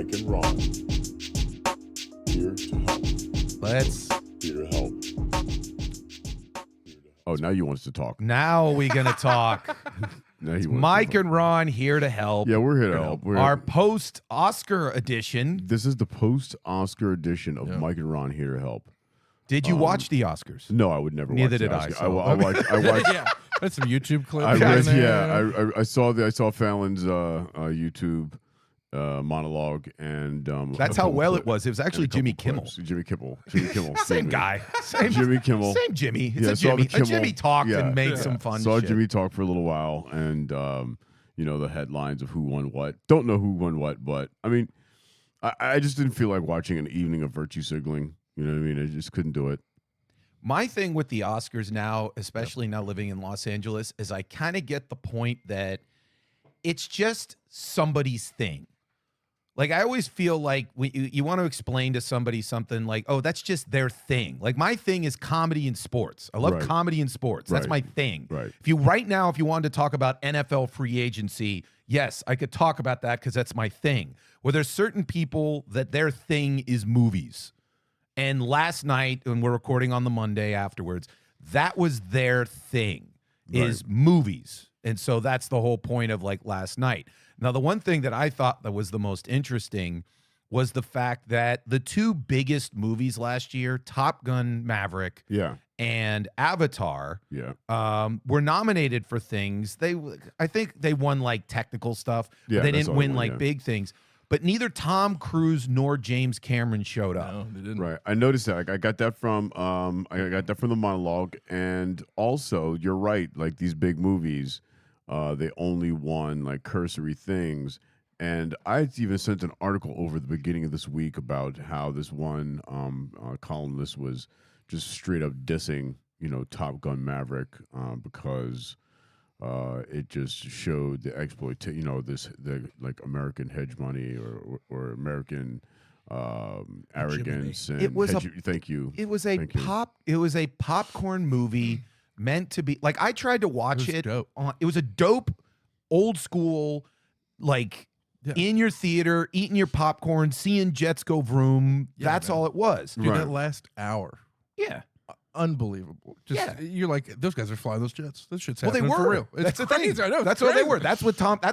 Mike and Ron. Here to help. Here to help. Oh, now you want us to talk. Now we gonna talk. Mike and Ron here to help. Yeah, we're here to help. Our post-Oscar edition. This is the post-Oscar edition of Mike and Ron here to help. Did you watch the Oscars? No, I would never. Neither watch the did I, Oscars. so- I watched. Yeah, that's some YouTube clips. I saw Fallon's YouTube monologue, and That's how well it was. It was actually Jimmy Kimmel. Jimmy Kimmel. Same guy. Same Jimmy Kimmel. Same Jimmy. It's Yeah, a saw Jimmy. the Kimmel. Jimmy talked Yeah. and made some fun Saw shit. Jimmy talk for a little while, and the headlines of who won what. Don't know who won what, but I mean, I just didn't feel like watching an evening of virtue signaling. You know what I mean? I just couldn't do it. My thing with the Oscars now, especially now living in Los Angeles, is I kind of get the point that it's just somebody's thing. Like, I always feel like you want to explain to somebody something like, oh, that's just their thing. Like, my thing is comedy and sports. I love comedy and sports. That's my thing. Right. If you wanted to talk about NFL free agency, yes, I could talk about that because that's my thing. Where there's certain people that their thing is movies. And last night, when we're recording on the Monday afterwards, that was their thing, is movies. And so that's the whole point of like last night. Now, the one thing that I thought that was the most interesting was the fact that the two biggest movies last year, Top Gun Maverick and Avatar, were nominated for things. I think they won like technical stuff. Yeah, but they that's didn't all win they won, like big things. But neither Tom Cruise nor James Cameron showed up. No, they didn't. Right. I noticed that. Like, I got that from the monologue, and also you're right. Like these big movies, they only won like cursory things. And I even sent an article over the beginning of this week about how this one columnist was just straight up dissing, Top Gun Maverick because it just showed the the American hedge money or American arrogance. And It was thank you. It was a popcorn movie meant to be like, I tried to watch it. Dope. It was a dope, old school, like in your theater, eating your popcorn, seeing jets go vroom. That's all it was. Dude, that last hour. Yeah. Unbelievable. You're like, those guys are flying those jets. This shit's happening They were for real. That's the crazy. thing. I know. That's what they were. That's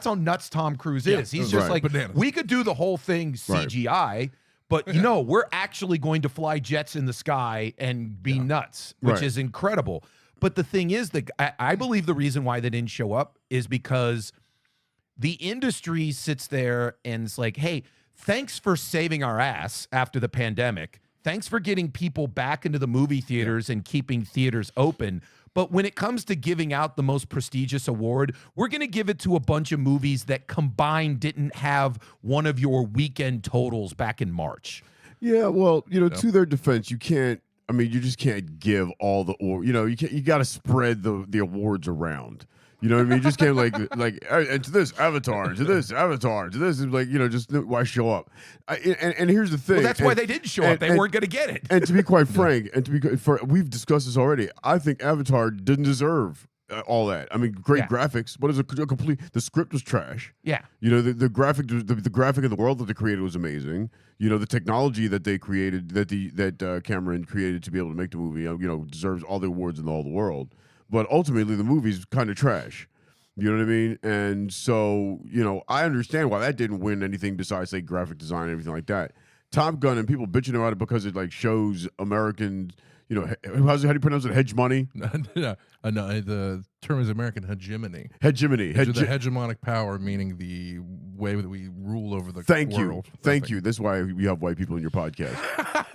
how nuts Tom Cruise is. He's just like, Bananas. we could do the whole thing CGI, but we're actually going to fly jets in the sky and be nuts, which is incredible. But the thing is that I believe the reason why they didn't show up is because the industry sits there and it's like, hey, thanks for saving our ass after the pandemic. Thanks for getting people back into the movie theaters and keeping theaters open. But when it comes to giving out the most prestigious award, we're going to give it to a bunch of movies that combined didn't have one of your weekend totals back in March. Yeah, well, to their defense, you just can't give all the, you got to spread the awards around. You know what I mean? You just can't and to this Avatar, to this Avatar, to this is like, just why show up? And here's the thing. Well, that's why they didn't show up. They weren't going to get it. And to be quite frank, we've discussed this already. I think Avatar didn't deserve all that. I mean, great graphics, but it's a complete. The script was trash. Yeah. The graphic, the graphic of the world that they created was amazing. The technology that they created, that Cameron created to be able to make the movie, deserves all the awards in all the world. But ultimately, the movie's kind of trash. You know what I mean? And so, I understand why that didn't win anything besides, say, graphic design and everything like that. Top Gun and people bitching about it because it, like, shows American, how do you pronounce it? Hegemony? No, the term is American hegemony. Hegemony. The hegemonic power, meaning the way that we rule over the world. Thank you. This is why we have white people in your podcast.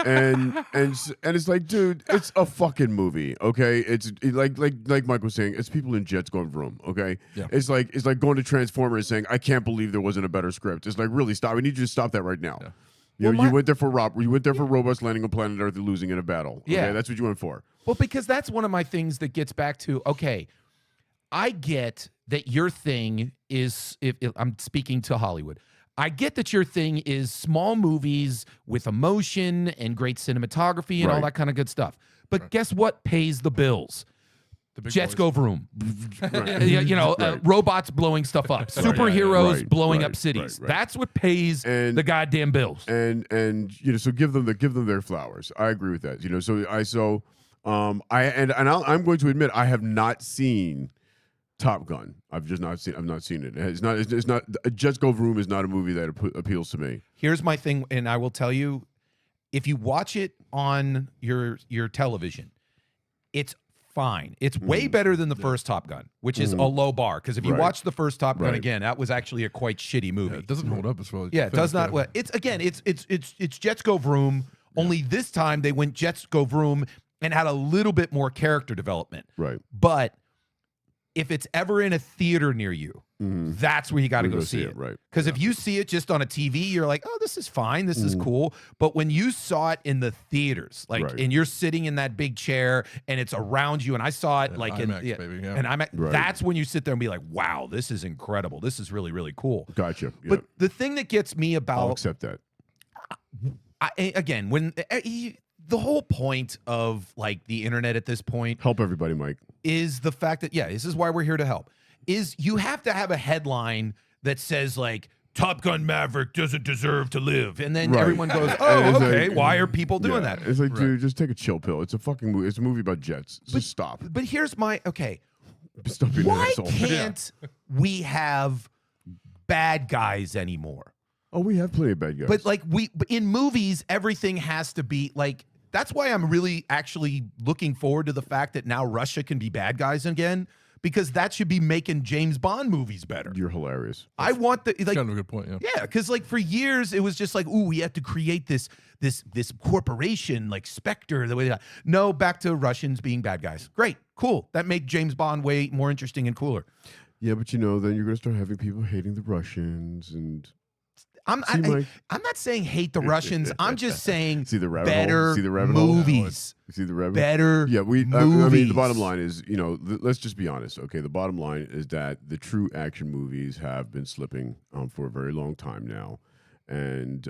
and it's like, dude, it's a fucking movie, okay? It's like Mike was saying, it's people in jets going vroom, okay? Yeah. It's like going to Transformers and saying, I can't believe there wasn't a better script. It's like, really, stop. I need you to stop that right now. Yeah. You went there for robots landing on planet Earth and losing in a battle. Okay? Yeah. That's what you went for. Well, because that's one of my things that gets back to, okay, I get that your thing is, if I'm speaking to Hollywood, I get that your thing is small movies with emotion and great cinematography and all that kind of good stuff. But guess what pays the bills? The big Jets boys. go vroom. Right. You know, Right. robots blowing stuff up. Superheroes Right, blowing right, up cities. right. That's what pays And- the goddamn bills. And you know, so give them their flowers. I agree with that. You know, I'm going to admit I have not seen Top Gun. I've not seen it. It's not Jets Go Vroom is not a movie that appeals to me. Here's my thing, and I will tell you, if you watch it on your television, it's fine. It's way better than the first Top Gun, which is a low bar. Because if you Right. watch the first Top Gun Right. again, that was actually a quite shitty movie. Yeah, it doesn't hold up as well. Yeah, it does not. Well, it's again, it's Jets Go Vroom. Only this time they went Jets Go Vroom and had a little bit more character development. Right. But if it's ever in a theater near you, that's where you got to go see it. Right. Because if you see it just on a TV, you're like, oh, this is fine. This is cool. But when you saw it in the theaters, like, Right. and you're sitting in that big chair and it's around you, and I saw it like IMAX, in, baby, yeah. and Right. that's when you sit there and be like, wow, this is incredible. This is really, really cool. Gotcha. Yeah. But the thing that gets me I'll about accept that. again, when the whole point of like the internet at this point Help everybody, Mike. is the fact that, yeah, this is why we're here to help, is you have to have a headline that says like Top Gun Maverick doesn't deserve to live. And then Right. everyone goes, And oh, it's okay, like- why are people doing Yeah. that? It's like, Right. dude, just take a chill pill. It's a fucking movie. It's a movie about jets. Just stop. But here's my, okay, Stop being an why asshole. can't we have bad guys anymore? Oh, we have plenty of bad guys. But like in movies, everything has to be like, that's why I'm really actually looking forward to the fact that now Russia can be bad guys again, because that should be making James Bond movies better. You're hilarious. I want the like, kind of a good point. Yeah. yeah, because like for years it was just like, ooh, we have to create this corporation like Spectre. The way that no, back to Russians being bad guys. Great, cool. That made James Bond way more interesting and cooler. Yeah, but you know, then you're gonna start having people hating the Russians and I'm not saying hate the Russians. I'm just saying See the rabbit hole? better See the rabbit hole? movies. you see the rabbit. Better Yeah, movies. I mean, the bottom line is, you know, let's just be honest. Okay, the bottom line is that the true action movies have been slipping for a very long time now, and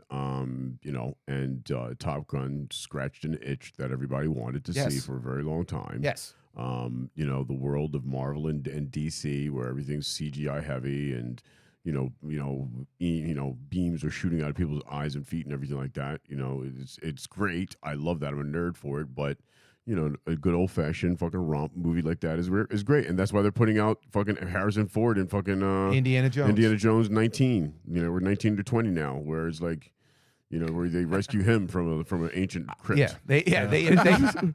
you know, and Top Gun scratched an itch that everybody wanted to see Yes. for a very long time. Yes. You know, the world of Marvel and DC, where everything's CGI heavy, and beams are shooting out of people's eyes and feet and everything like that. You know, it's great. I love that. I'm a nerd for it, but you know, a good old fashioned fucking romp movie like that is great, and that's why they're putting out fucking Harrison Ford and fucking Indiana Jones. Indiana Jones 19. You know, we're 19 to 20 now, where it's like, you know, where they rescue him from an ancient crypt. Yeah, they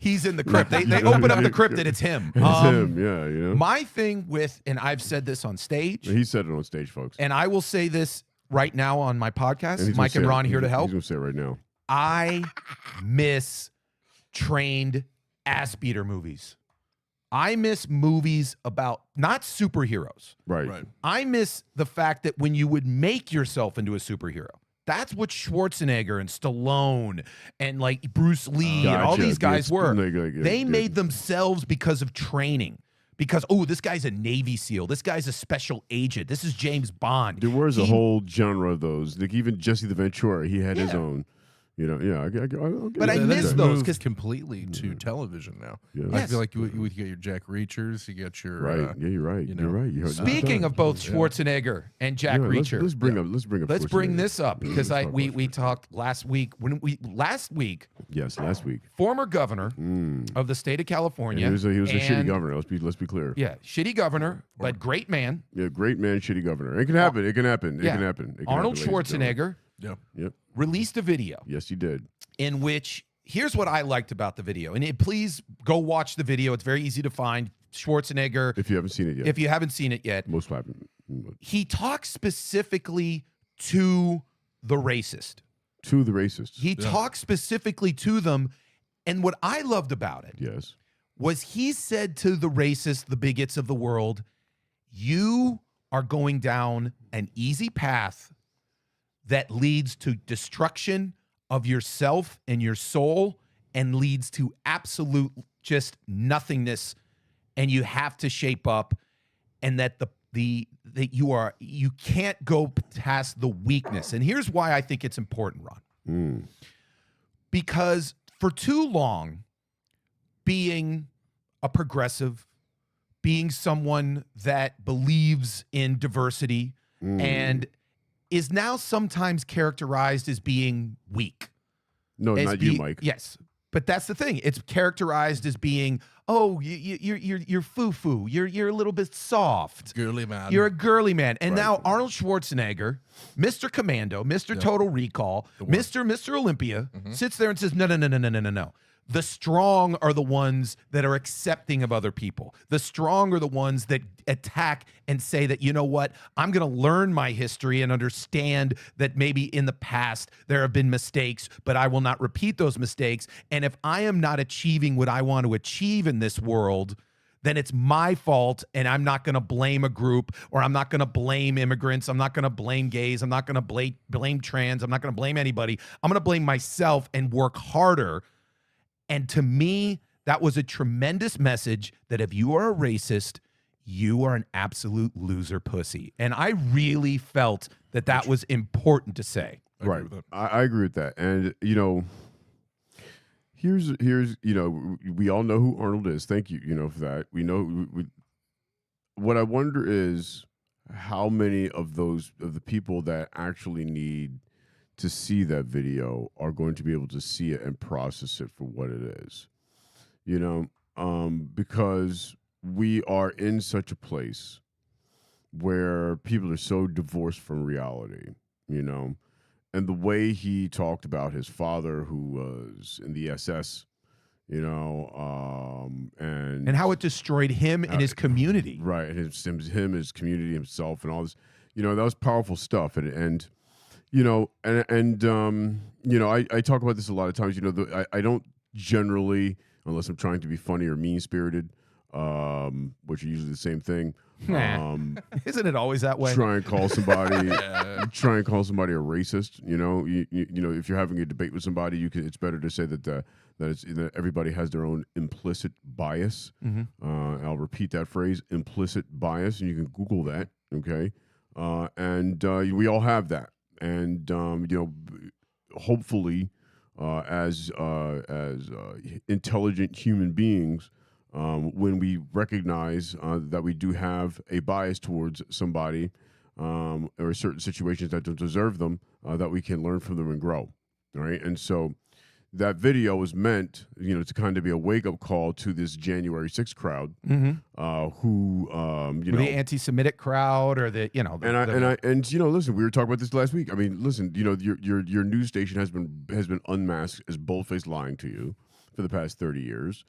he's in the crypt. They open up the crypt and it's him. It's him. Yeah, you know. My thing with, and I've said this on stage, He said it on stage, folks. and I will say this right now on my And podcast, he's Mike gonna and say Ron it. here to He's help. gonna say it right now. I miss trained ass beater movies. I miss movies about not superheroes. Right. Right. I miss the fact that when you would make yourself into a superhero. That's what Schwarzenegger and Stallone and like Bruce Lee and all Gotcha. these guys Yeah, were. like, They yeah. made themselves because of training. Because, oh, this guy's a Navy SEAL. This guy's a special agent. This is James Bond. There was a He- whole genre of those. Like even Jesse the Ventura, he had his Yeah. own. You know, yeah. I'll get But I that. miss That's those moved 'cause- completely to television now. Yeah. I Yes. feel like you would get your Jack Reachers, you get your Right. Yeah, you're right. you You're know, right. You heard Speaking of both Schwarzenegger and Jack Reacher, Let's bring up. let's bring Schwarzenegger. this up because Let's talk we about talked last week last week Yes, last week. former governor of the state of And California. he was a shitty and- governor. Let's be clear. Yeah, shitty governor, but great man. Yeah, great man, shitty governor. It can happen. It can happen. It Yeah. can happen. It can Arnold happen, ladies and gentlemen. Schwarzenegger yeah. Yep. released a video Yes, he did. in which here's what I liked about the video. And please go watch the video. It's very easy to find. Schwarzenegger, If you haven't seen it yet, if you haven't seen it yet, most happen. he talks specifically to the racist. To the racists. He talks specifically to them. And what I loved about it Yes. was he said to the racists, the bigots of the world, you are going down an easy path that leads to destruction of yourself and your soul and leads to absolute just nothingness, and you have to shape up, and that you can't go past the weakness. And here's why I think it's important, Ron. Because for too long, being a progressive, being someone that believes in diversity and is now sometimes characterized as being weak. No, not you, Mike. Yes, but that's the thing. It's characterized as being, oh, you're foo-foo. You're a little bit soft. Girly man. You're a girly man. And Right. now Arnold Schwarzenegger, Mr. Commando, Mr. Total Recall, Mr. Olympia, sits there and says, no. The strong are the ones that are accepting of other people. The strong are the ones that attack and say that, you know what, I'm going to learn my history and understand that maybe in the past there have been mistakes, but I will not repeat those mistakes. And if I am not achieving what I want to achieve in this world, then it's my fault, and I'm not going to blame a group, or I'm not going to blame immigrants. I'm not going to blame gays. I'm not going to blame trans. I'm not going to blame anybody. I'm going to blame myself and work harder. And to me, that was a tremendous message that if you are a racist, you are an absolute loser pussy. And I really felt that that was important to say. Right. I agree with that. And, you know, here's you know, we all know who Arnold is. Thank you, you know, for that. We know. What I wonder is how many of the people that actually need to see that video are going to be able to see it and process it for what it is, you know, because we are in such a place where people are so divorced from reality, you know, and the way he talked about his father who was in the SS, you know, and how it destroyed him and his community. Right. And his community, himself, and all this, you know, that was powerful stuff. And you know, and you know, I talk about this a lot of times. You know, I don't generally, unless I'm trying to be funny or mean-spirited, which are usually the same thing. Isn't it always that way? Try and call somebody a racist. You know, you know, if you're having a debate with somebody, it's better to say that that everybody has their own implicit bias. I'll repeat that phrase, implicit bias, and you can Google that. Okay, and we all have that. And you know, hopefully, as intelligent human beings, when we recognize that we do have a bias towards somebody or certain situations that don't deserve them, that we can learn from them and grow. Right, and so that video was meant, you know, to kind of be a wake-up call to this January 6th crowd, who, you know, the anti-Semitic crowd, or the, you know, and you know, listen, we were talking about this last week. I mean, listen, you know, your news station has been unmasked as bold-faced lying to you for the past 30 years.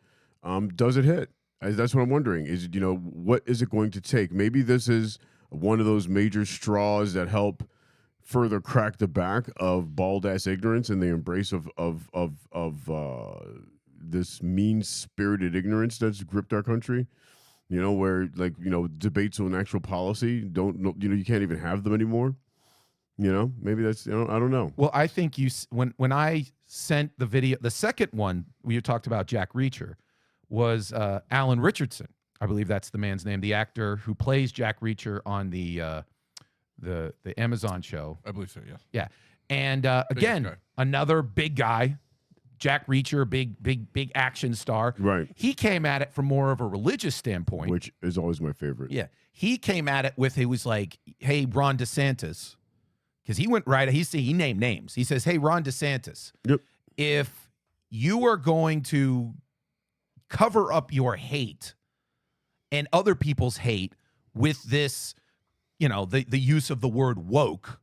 Does it hit? That's what I'm wondering. Is it, you know, what is it going to take? Maybe this is one of those major straws that help further crack the back of bald ass ignorance and the embrace of this mean-spirited ignorance that's gripped our country. You know, where, like, you know, debates on actual policy you know, you can't even have them anymore. You know, maybe that's, you know, I don't know. Well, I think when I sent the video, the second one where you talked about Jack Reacher was Alan Richardson. I believe that's the man's name, the actor who plays Jack Reacher on the Amazon show. I believe so, yeah. Yeah. And again, guy. Another big guy, Jack Reacher, big action star. Right. He came at it from more of a religious standpoint. Which is always my favorite. Yeah. He came at it with, he was like, hey, Ron DeSantis, because he went right, he named names. He says, hey, Ron DeSantis, Yep. if you are going to cover up your hate and other people's hate with this, you know, the use of the word woke,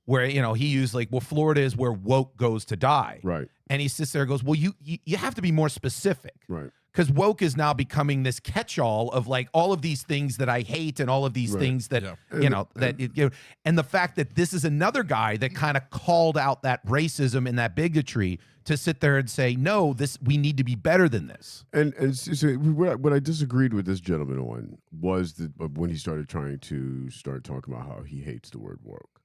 where, you know, he used like, well, Florida is where woke goes to die. Right. And he sits there and goes, well, you have to be more specific. Right. Because woke is now becoming this catch-all of like all of these things that I hate and all of these things that, you know, and the fact that this is another guy that kind of called out that racism and that bigotry to sit there and say, no, we need to be better than this. And so what I disagreed with this gentleman on was that when he started trying to talking about how he hates the word woke.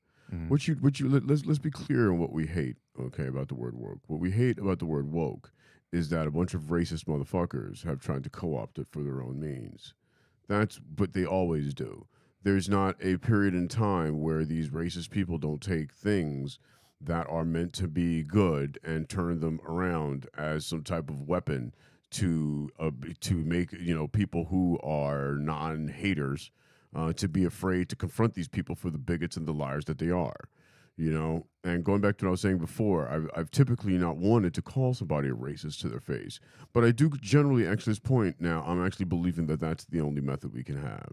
Let's be clear on what we hate, okay, about the word woke. What we hate about the word woke is that a bunch of racist motherfuckers have tried to co-opt it for their own means. That's what they always do. There's not a period in time where these racist people don't take things that are meant to be good and turn them around as some type of weapon to make people who are non-haters to be afraid to confront these people for the bigots and the liars that they are. And going back to what I was saying before, I've typically not wanted to call somebody a racist to their face, but I do generally, actually, this point now, I'm actually believing that that's the only method we can have.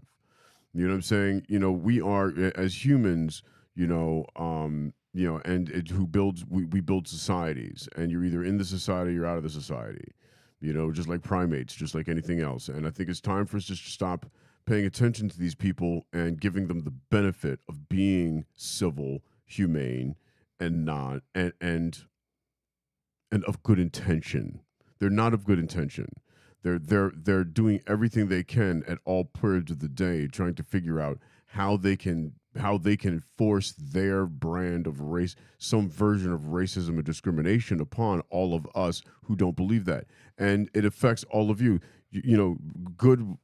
You know what I'm saying? We are, as humans, and we build societies, and you're either in the society or you're out of the society, just like primates, just like anything else. And I think it's time for us just to stop paying attention to these people and giving them the benefit of being civil, humane, and not and of good intention. They're not of good intention. They're doing everything they can at all periods of the day, trying to figure out how they can enforce their brand of race, some version of racism and discrimination upon all of us who don't believe that. And it affects all of you. Good,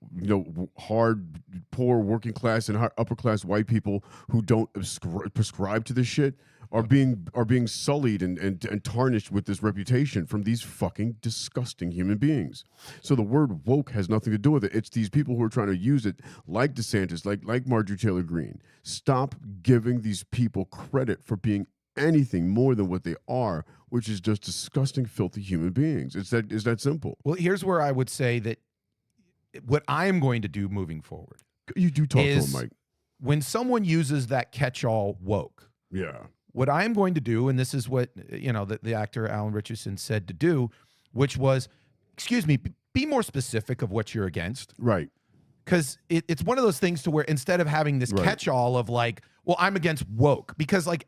hard, poor, working class and upper class white people who don't prescribe to this shit are being sullied and tarnished with this reputation from these fucking disgusting human beings. So the word woke has nothing to do with it. It's these people who are trying to use it, like DeSantis, like Marjorie Taylor Greene. Stop giving these people credit for being anything more than what they are, which is just disgusting, filthy human beings. It's that simple. Well, here's where I would say that what I am going to do moving forward. You do talk to him, Mike. When someone uses that catch-all woke, what I am going to do, and this is what the actor Alan Richardson said to do, which was, excuse me, be more specific of what you're against. Right. Because it's one of those things to where instead of having this catch-all of like, well, I'm against woke, because like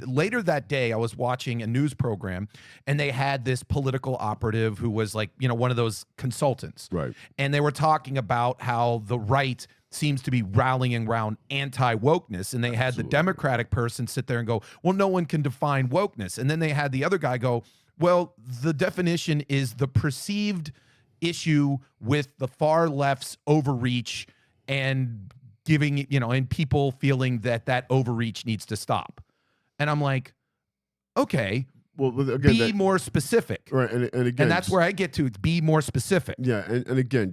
later that day I was watching a news program and they had this political operative who was like, one of those consultants. Right. And they were talking about how the right seems to be rallying around anti-wokeness. And they had the Democratic person sit there and go, well, no one can define wokeness. And then they had the other guy go, well, the definition is the perceived issue with the far left's overreach and giving, and people feeling that overreach needs to stop. And I'm like, okay, well, again, be more specific. Right. And again, and that's where I get to be more specific. Yeah. And again,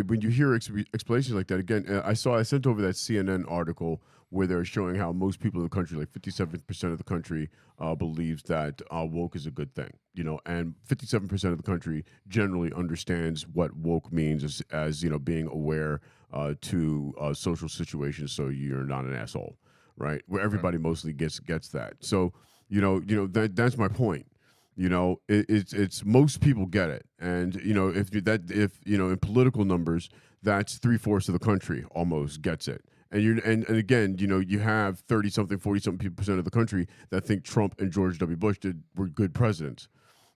when you hear explanations like that, again, I sent over that CNN article where they're showing how most people in the country, like 57% of the country, believes that woke is a good thing, and 57% of the country generally understands what woke means as being aware to social situations, so you're not an asshole, right? Where everybody mostly gets that. So that's my point. It's most people get it, and if in political numbers, that's 3/4 of the country almost gets it. And again, you have 30-something, 40-something% of the country that think Trump and George W. Bush were good presidents.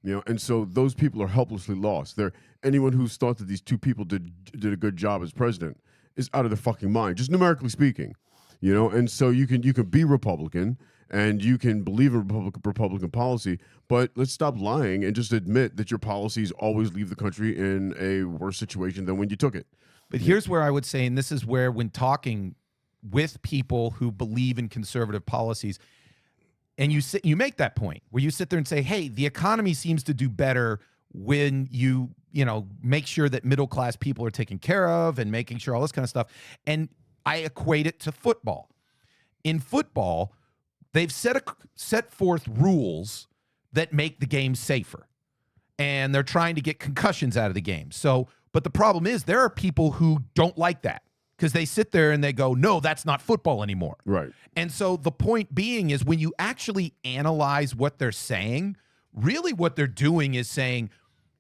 And so those people are helplessly lost. Anyone who's thought that these two people did a good job as president is out of their fucking mind, just numerically speaking. And so you can be Republican and you can believe in Republican policy, but let's stop lying and just admit that your policies always leave the country in a worse situation than when you took it. But here's where I would say, and this is where when talking with people who believe in conservative policies, and you make that point where you sit there and say, hey, the economy seems to do better when you make sure that middle-class people are taken care of and making sure all this kind of stuff. And I equate it to football. In football, they've set forth rules that make the game safer. And they're trying to get concussions out of the game. But the problem is there are people who don't like that because they sit there and they go, no, that's not football anymore. Right. And so the point being is when you actually analyze what they're saying, really what they're doing is saying,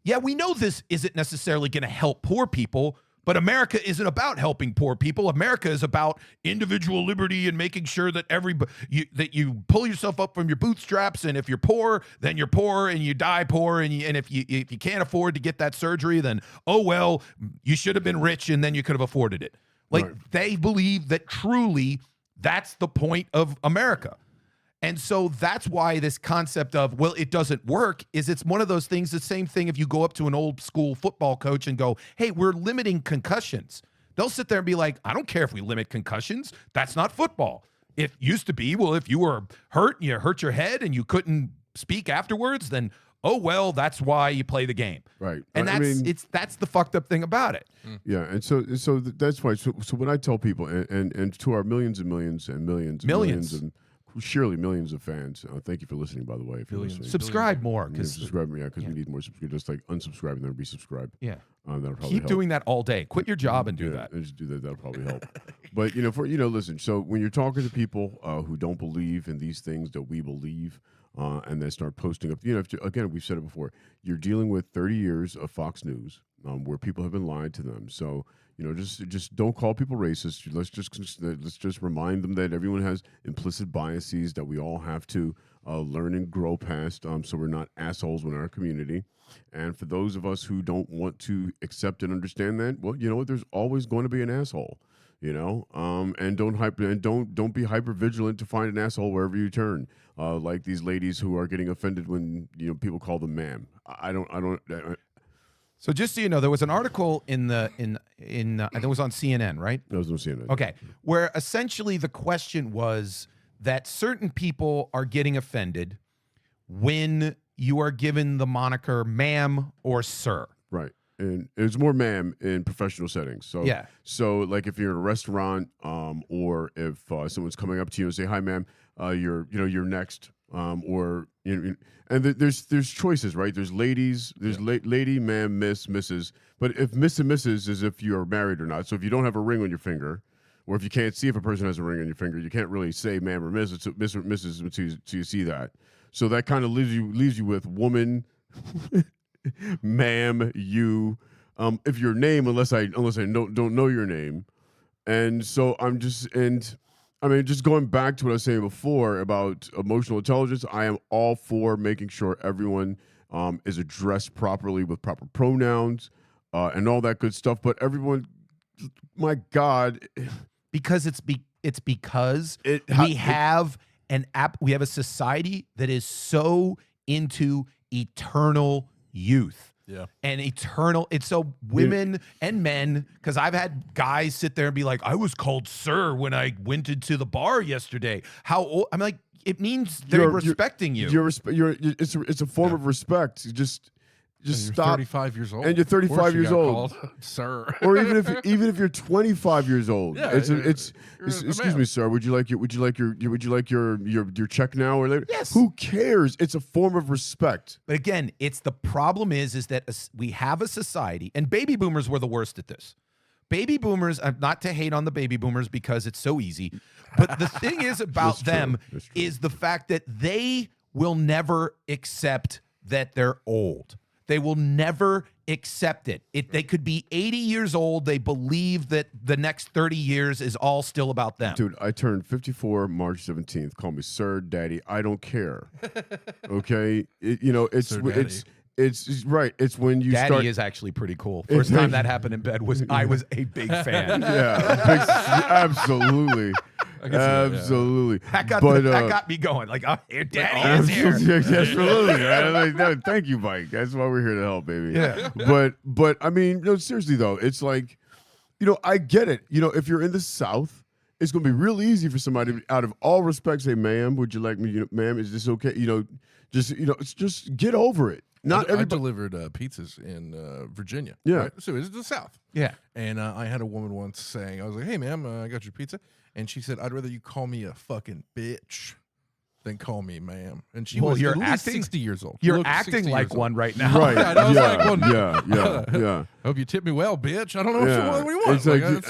yeah, we know this isn't necessarily going to help poor people, but America isn't about helping poor people. America is about individual liberty and making sure that that you pull yourself up from your bootstraps. And if you're poor, then you're poor and you die poor. And if you can't afford to get that surgery, then, oh, well, you should have been rich and then you could have afforded it. They believe that truly that's the point of America. And so that's why this concept of, well, it doesn't work, is it's one of those things, the same thing if you go up to an old school football coach and go, hey, we're limiting concussions. They'll sit there and be like, I don't care if we limit concussions. That's not football. It used to be, well, if you were hurt and you hurt your head and you couldn't speak afterwards, then, oh well, that's why you play the game. Right. And that's the fucked up thing about it. Yeah, and so that's why. So when I tell people, and to our millions and millions and millions and surely millions of fans, thank you for listening. By the way, if you're listening, Subscribe more, because subscribe, because we need more subscribers. Just like unsubscribe and then resubscribe. Yeah, that'll probably keep help. doing that all day. Quit your job and do that. And just do that. That'll probably help. But listen. So when you're talking to people who don't believe in these things that we believe. And then start posting up. Again, we've said it before. You're dealing with 30 years of Fox News, where people have been lied to them. So just don't call people racist. Let's just remind them that everyone has implicit biases that we all have to learn and grow past. So we're not assholes within our community. And for those of us who don't want to accept and understand that, well, you know what? There's always going to be an asshole. And don't be hyper vigilant to find an asshole wherever you turn. Like these ladies who are getting offended when people call them ma'am. I don't. So just so you know, there was an article I think it was on CNN, right? That was on CNN. Okay, where essentially the question was that certain people are getting offended when you are given the moniker ma'am or sir. Right. And it's more ma'am in professional settings. So yeah. So like if you're in a restaurant, or if someone's coming up to you and say, "Hi, ma'am, you're next," or and there's choices, right? There's ladies, there's lady, ma'am, miss, Mrs. But if Miss and Mrs. is if you're married or not. So if you don't have a ring on your finger, or if you can't see if a person has a ring on your finger, you can't really say ma'am or miss. It's Miss or Mrs. until you see that. So that kind of leaves you with woman. Ma'am, you, if your name, unless I don't know your name, and so just going back to what I was saying before about emotional intelligence, I am all for making sure everyone is addressed properly with proper pronouns and all that good stuff. But everyone, my God, because we have a society that is so into eternal youth. Yeah. And it's so women and men, because I've had guys sit there and be like, I was called sir when I went into the bar yesterday. How old? I'm like, it means they're respecting you. It's a form of respect. Just stop. 35 years old. And you're 35 years old, sir. Or even if you're 25 years old. Yeah, excuse me, sir. Would you like your check now or later? Yes. Who cares? It's a form of respect. But again, the problem is that we have a society, and baby boomers were the worst at this. Baby boomers, not to hate on the baby boomers because it's so easy, but the thing is about them is the fact that they will never accept that they're old. They will never accept it. They could be 80 years old. They believe that the next 30 years is all still about them. Dude, I turned 54 March 17th. Call me sir, daddy. I don't care. Okay? It's right. It's when you Daddy start. is actually pretty cool. First time that happened in bed I was a big fan. Yeah, absolutely. Absolutely. That got me going. Like, oh, here, Daddy is here. Absolutely. Right? No, thank you, Mike. That's why we're here to help, baby. Yeah. But I mean, no, seriously though, it's like, I get it. If you're in the South, it's going to be real easy for somebody, out of all respect, say, "Ma'am, would you like me? Ma'am, is this okay?" Just get over it. Not everybody. I delivered pizzas in Virginia. Yeah. Right? So it's the South. Yeah. And I had a woman once saying, I was like, "Hey, ma'am, I got your pizza." And she said, "I'd rather you call me a fucking bitch than call me ma'am." And she was at least 60 years old. You're acting like one right now. Right. Yeah, I was like one. Yeah. Hope you tip me well, bitch. I don't know what you want. It's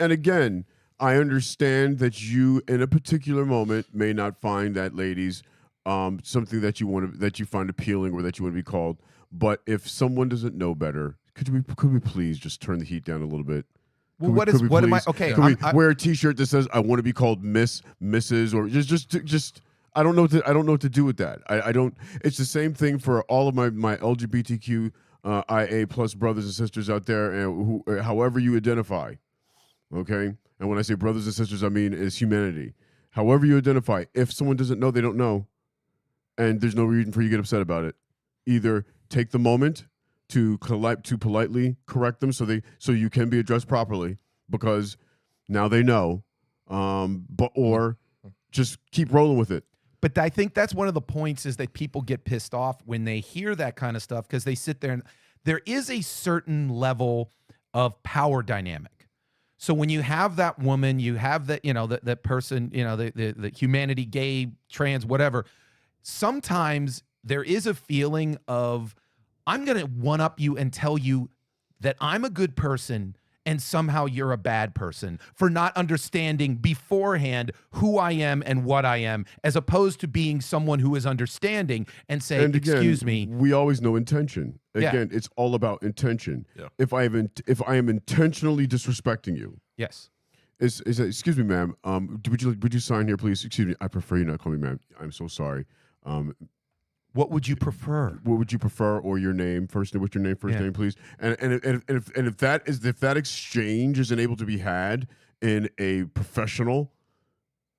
and again, I understand that you, in a particular moment, may not find that ladies something that you find appealing or that you want to be called. But if someone doesn't know better, could we please just turn the heat down a little bit? Well, what am I? Okay, can we wear a T-shirt that says "I want to be called Miss, Mrs." or just? I don't know what to do with that. I don't. It's the same thing for all of my LGBTQIA plus brothers and sisters out there, and however you identify. Okay, and when I say brothers and sisters, I mean is humanity. However you identify. If someone doesn't know, they don't know, and there's no reason for you to get upset about it. Either take the moment to politely correct them so you can be addressed properly, because now they know, or just keep rolling with it. But I think that's one of the points is that people get pissed off when they hear that kind of stuff because they sit there and there is a certain level of power dynamic. So when you have that woman, you have that, that person, the humanity, gay, trans, whatever, sometimes there is a feeling of, I'm going to one up you and tell you that I'm a good person and somehow you're a bad person for not understanding beforehand who I am and what I am, as opposed to being someone who is understanding and saying, and again, excuse me. We always know intention. Yeah. Again, it's all about intention. Yeah. If I am intentionally disrespecting you, Yes. Excuse me, ma'am. Would you sign here, please? Excuse me. I prefer you not call me ma'am. I'm so sorry. What would you prefer? What would you prefer, or your name first? What's your name first name, please? And if that exchange isn't able to be had in a professional,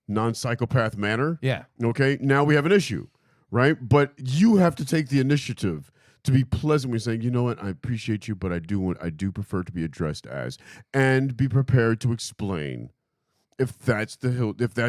non-psychopath manner, Yeah. okay, now we have an issue, right? But you have to take the initiative to be pleasant when saying, you know what, I appreciate you, but I do prefer to be addressed as, and be prepared to explain. If that's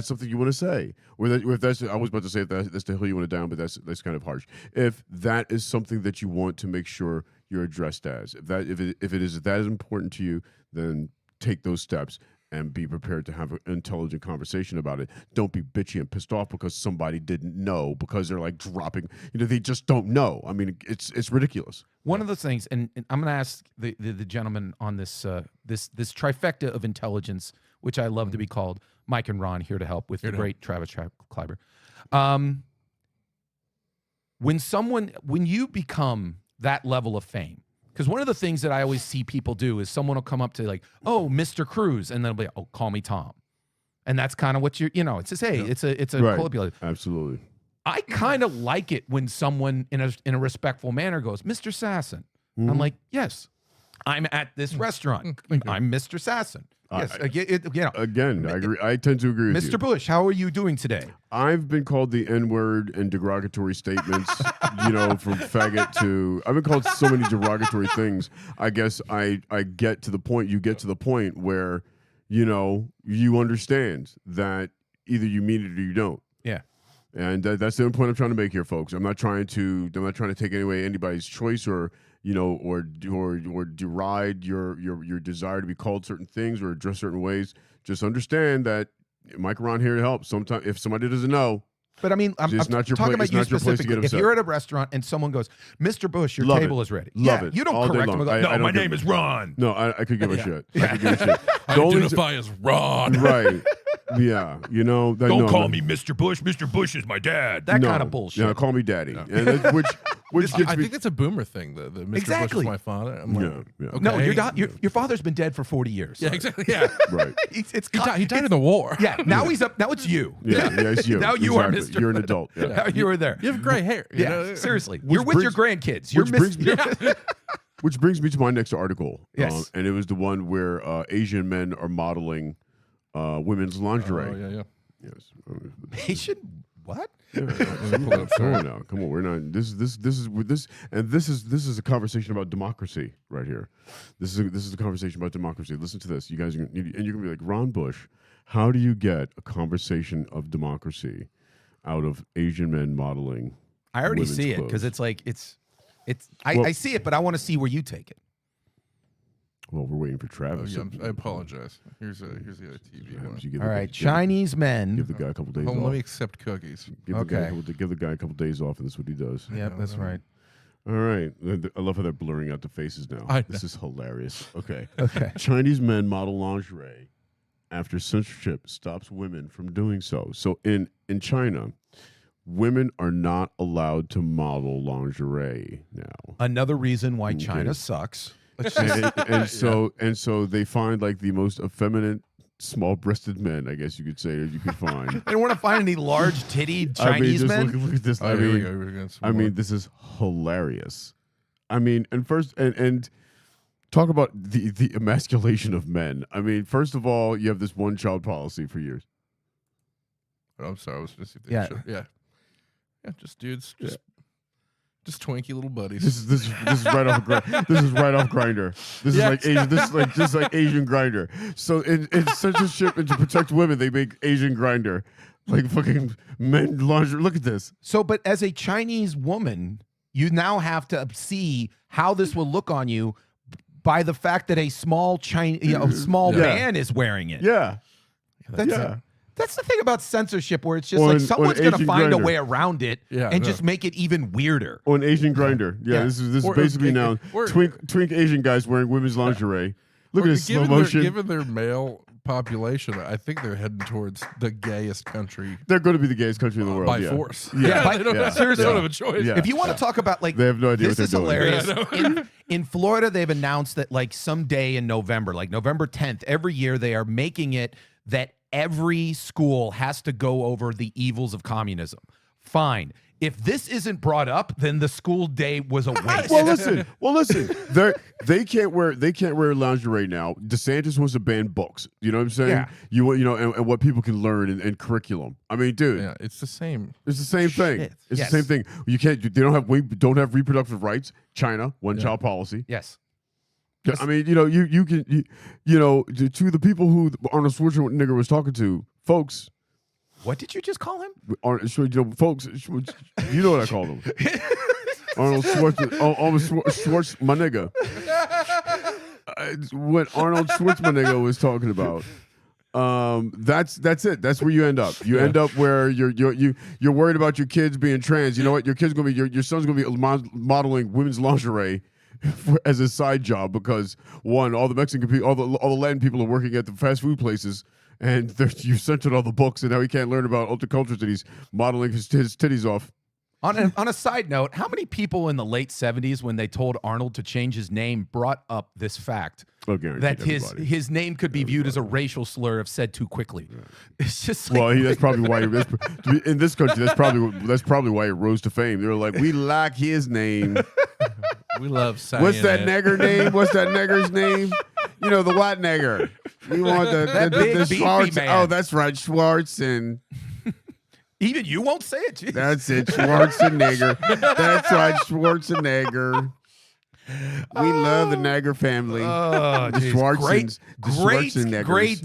something you want to say, if that's, I was about to say if that's the hill you want to down, but that's kind of harsh. If that is something that you want to make sure you're addressed as, if it is that is important to you, then take those steps and be prepared to have an intelligent conversation about it. Don't be bitchy and pissed off because somebody didn't know, because they're like dropping, they just don't know. I mean, it's ridiculous. One of the things, and I'm going to ask the gentleman on this this trifecta of intelligence, which I love to be called, Mike and Ron, here to help with the great Travis Kleiber. When you become that level of fame, because one of the things that I always see people do is someone will come up to like, oh, Mr. Cruz, and they'll be, oh, call me Tom. And that's kind of what it's just, hey, it's a right. colloquial. Absolutely. I kind of like it when someone in a respectful manner goes, Mr. Sasson. Mm-hmm. I'm like, yes, I'm at this restaurant. I'm Mr. Sasson. Yes, Again, I agree. I tend to agree with you. Mr. Bush, how are you doing today? I've been called the N-word and derogatory statements, from faggot to, I've been called so many derogatory things. I guess I get to the point, you get to the point where, you understand that either you mean it or you don't. Yeah. And that's the only point I'm trying to make here, folks. I'm not trying to take away anybody's choice or deride your desire to be called certain things or address certain ways. Just understand that Mike around here to help. Sometimes if somebody doesn't know, but I mean, I'm talking about you specifically. If you're at a restaurant and someone goes, Mr. Bush, your table is ready. Love it. You don't correct them. No, my name is Ron. No, I could give a shit. I could give a shit. I identify as Ron. Right. Yeah, don't call me Mr. Bush. Mr. Bush is my dad. That kind of bullshit. Yeah, call me daddy. No. And which I think that's a boomer thing. The Mr. Bush is my father. I'm like, yeah. Okay. No, your father's been dead for 40 years. Yeah, exactly. Yeah, right. He died in the war. Yeah. Now he's up. Now it's you. Yeah, it's you. Now you are Mr. You're an adult. Yeah. Now you are there. You have gray hair. Yeah. Seriously, you're with your grandkids. You're Which brings me to my next article. Yes. And it was the one where Asian men are modeling women's lingerie. Oh, yeah. Yes. Asian what? Come on now. Come on. We're not. This is a conversation about democracy right here. This is a conversation about democracy. Listen to this, you guys, and you're gonna be like, Ron Bush, how do you get a conversation of democracy out of Asian men modeling? I already see it because it's like I see it, but I want to see where you take it. Well, we're waiting for Travis. I apologize. Here's the other TV one. All right, Chinese men. Give the guy a couple days off. Let me accept cookies. Give the guy a couple days off, and that's what he does. Yep, that's right. All right. I love how they're blurring out the faces now. This is hilarious. Okay. Okay. Chinese men model lingerie after censorship stops women from doing so. So in China, women are not allowed to model lingerie now. Another reason why China sucks. and so they find like the most effeminate, small-breasted men, I guess you could say, that you could find. They don't want to find any large-tittied Chinese men. Look at this. I mean, this is hilarious. I mean, and talk about the emasculation of men. I mean, first of all, you have this one-child policy for years. Oh, I'm sorry, I was just yeah, just dudes, just twinky little buddies. This is right off. This is right off Grindr. This is like Asian. This is like just like Asian Grindr. So in censorship and to protect women, they make Asian Grindr. like fucking men lingerie. Look at this. So, but as a Chinese woman, you now have to see how this will look on you by the fact that a small small man is wearing it. Yeah. That's the thing about censorship, where it's just On- like someone's on going to Asian find a Grindr. way around it and just make it even weirder. On Asian Grinder. Yeah, this is basically now twink Asian guys wearing women's lingerie. Look at this slow motion. Given their male population, I think they're heading towards the gayest country They're going to be the gayest country in the world. by yeah. force. Yeah, they don't, seriously. they don't have a choice. Yeah. If you want to talk about like, They have no idea what this they're is doing. hilarious. In Florida, they've announced that like someday in November, like November 10th, every year they are making it that every school has to go over the evils of communism. Fine. If this isn't brought up, then the school day was a waste. Well, listen. They can't wear lingerie now. DeSantis wants to ban books. You know what I'm saying? Yeah. And what people can learn in curriculum. I mean, dude, Yeah, it's the same. it's the same thing. Shit. It's Yes. the same thing. You can't. They don't have reproductive rights. China, one-child policy. Yes. I mean, you can, to the people who Arnold Schwarzenegger was talking to, folks. What did you just call him? Folks, you know what I call them. Arnold Schwartz, my nigga. What Arnold Schwarzenegger was talking about. That's it. That's where you end up. You end up where you're worried about your kids being trans. You know what? Your kid's gonna be your son's gonna be modeling women's lingerie as a side job because one, all the Mexican people, all the Latin people are working at the fast food places. And you censored all the books, and now he can't learn about ultra cultures that he's modeling his titties off. On a side note, how many people in the late 70s, when they told Arnold to change his name, brought up this fact that his name could be viewed as a racial slur if said too quickly? Yeah. It's just like, that's probably why in this country that's probably why it rose to fame. They were like, we like his name. We love saying What's that it. nigger name? What's that nigger's name? The white nigger. We want the Schwartz. man. Oh, that's right, Schwartz and. even you won't say it. Jeez. That's it, Schwarzenegger. That's right, Schwarzenegger. We love the Nagger family. Oh, the geez. Schwartzens, great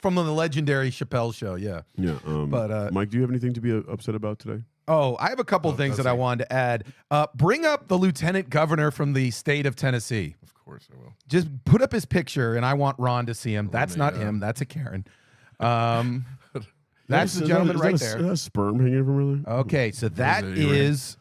from the legendary Chappelle show. Yeah. Yeah. But Mike, do you have anything to be upset about today? Oh, I have a couple things that I wanted to add. Bring up the lieutenant governor from the state of Tennessee. Of course I will. Just put up his picture, and I want Ron to see him. That's not him. That's a Karen. That's the gentleman right there. Is that a sperm hanging from there? Okay, so that is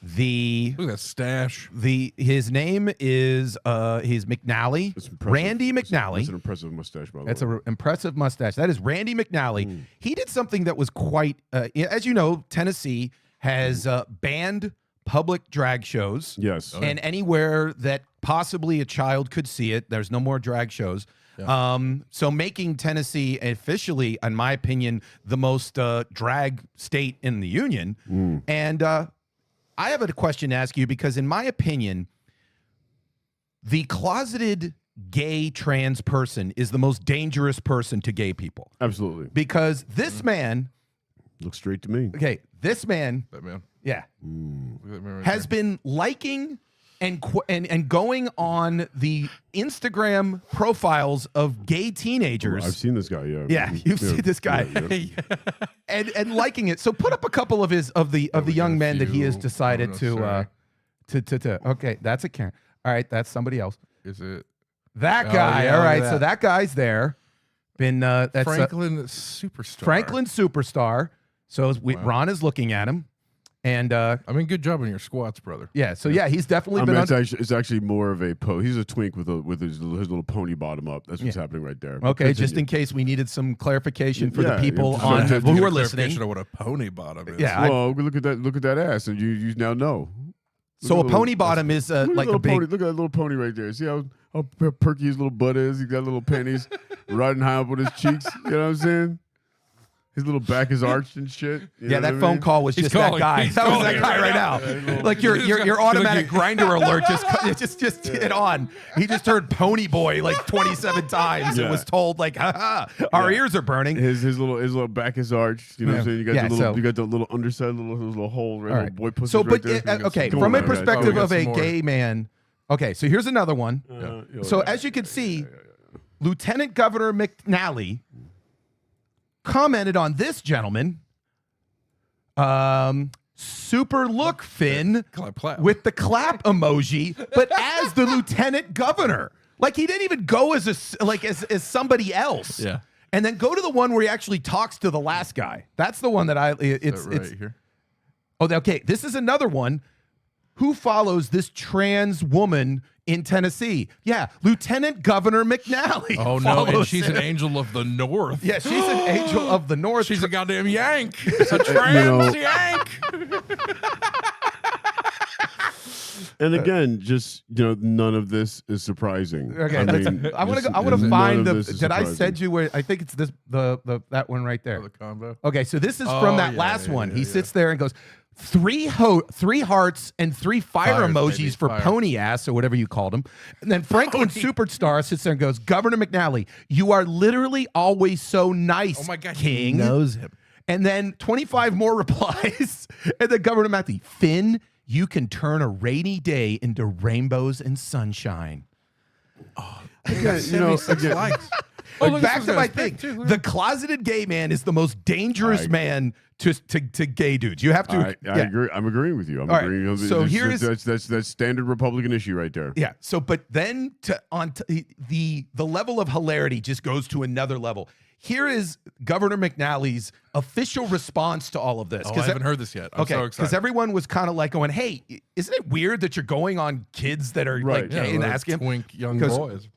the Look at that stash. his name is he's McNally, Randy McNally. That's an impressive mustache, by the way. That's an impressive mustache. That is Randy McNally. He did something that was quite, as you know, Tennessee has banned public drag shows. Yes. And anywhere that possibly a child could see it, there's no more drag shows. Yeah. So making Tennessee officially, in my opinion, the most drag state in the union. And I have a question to ask you, because in my opinion, the closeted gay trans person is the most dangerous person to gay people. Absolutely. Because this man, looks straight to me. okay, this man, That man. yeah, Look at that man right has there. been liking and going on the Instagram profiles of gay teenagers. I've seen this guy. Yeah. Yeah, you've seen this guy, and liking it. So put up a couple of the young men that he has decided to. Okay, that's a Karen. All right, that's somebody else. Is it That guy. yeah, all look right, at so that guy's there. Been that's Franklin Superstar? Franklin Superstar. So Ron is looking at him, and I mean, good job on your squats, brother. yeah. So yeah, he's definitely been. It's actually more of a He's a twink with his little pony bottom up. That's what's happening right there. Okay, just in case we needed some clarification for the Yeah, people just on have to who Get a are listening. clarification of what a pony bottom is. Yeah, Well, look at that ass, and you now know. So a pony bottom is like a big. pony. Look at that little pony right there. See how perky his little butt is. He got little panties riding high up on his cheeks. You know what I'm saying? His little back is arched and shit. Yeah, that phone call was just that guy. He's That was calling that guy right now. Like your automatic grinder alert just hit on. He just heard Pony Boy like 27 times and was told like, our ears are burning. His little back is arched. You know what I'm saying? You got the little underside, little hole, right? Little boy pussy. So, right but there. okay, Come from on, a guys. perspective got of a some more. gay man. Okay, so here's another one. So as you can see, Lieutenant Governor McNally commented on this gentleman. Super look, Finn, Clap. with the clap emoji, but as the lieutenant governor. Like he didn't even go as as somebody else. Yeah. And then go to the one where he actually talks to the last guy. That's the one that it's here. Oh, okay. This is another one. Who follows this trans woman in Tennessee? Yeah, Lieutenant Governor McNally. Oh no, and follows she's him. an angel of the North. Yeah, she's an angel of the North. She's a goddamn Yank. It's a trans Yank. And again, just none of this is surprising. Okay, I want just- to find none the. of this is Did I surprising. send you where? I think it's this that one right there. The combo. Okay, so this is from that yeah, last yeah, one. yeah, He yeah. sits there and goes, three hearts and three fire Fires, emojis baby, for fire. pony ass or whatever you called him. And then Franklin Superstar sits there and goes, Governor McNally, you are literally always so nice, Oh my God, King. he knows him. And then 25 more replies. And then Governor McNally, Finn, you can turn a rainy day into rainbows and sunshine. Again, 76 likes. Oh, look, Back this to guy's my big, thing. too. The closeted gay man is the most dangerous man to gay dudes. You have to. I yeah. agree. I'm agreeing with you. I'm All right, agreeing. so here is- that's standard Republican issue right there. Yeah. So, but then the level of hilarity just goes to another level. Here is Governor McNally's official response to all of this. Oh, I haven't heard this yet. I'm so Because excited. everyone was kind of like going, "Hey, isn't it weird that you're going on kids that are Right. like Yeah, gay and those asking him?" twink young 'Cause- boys.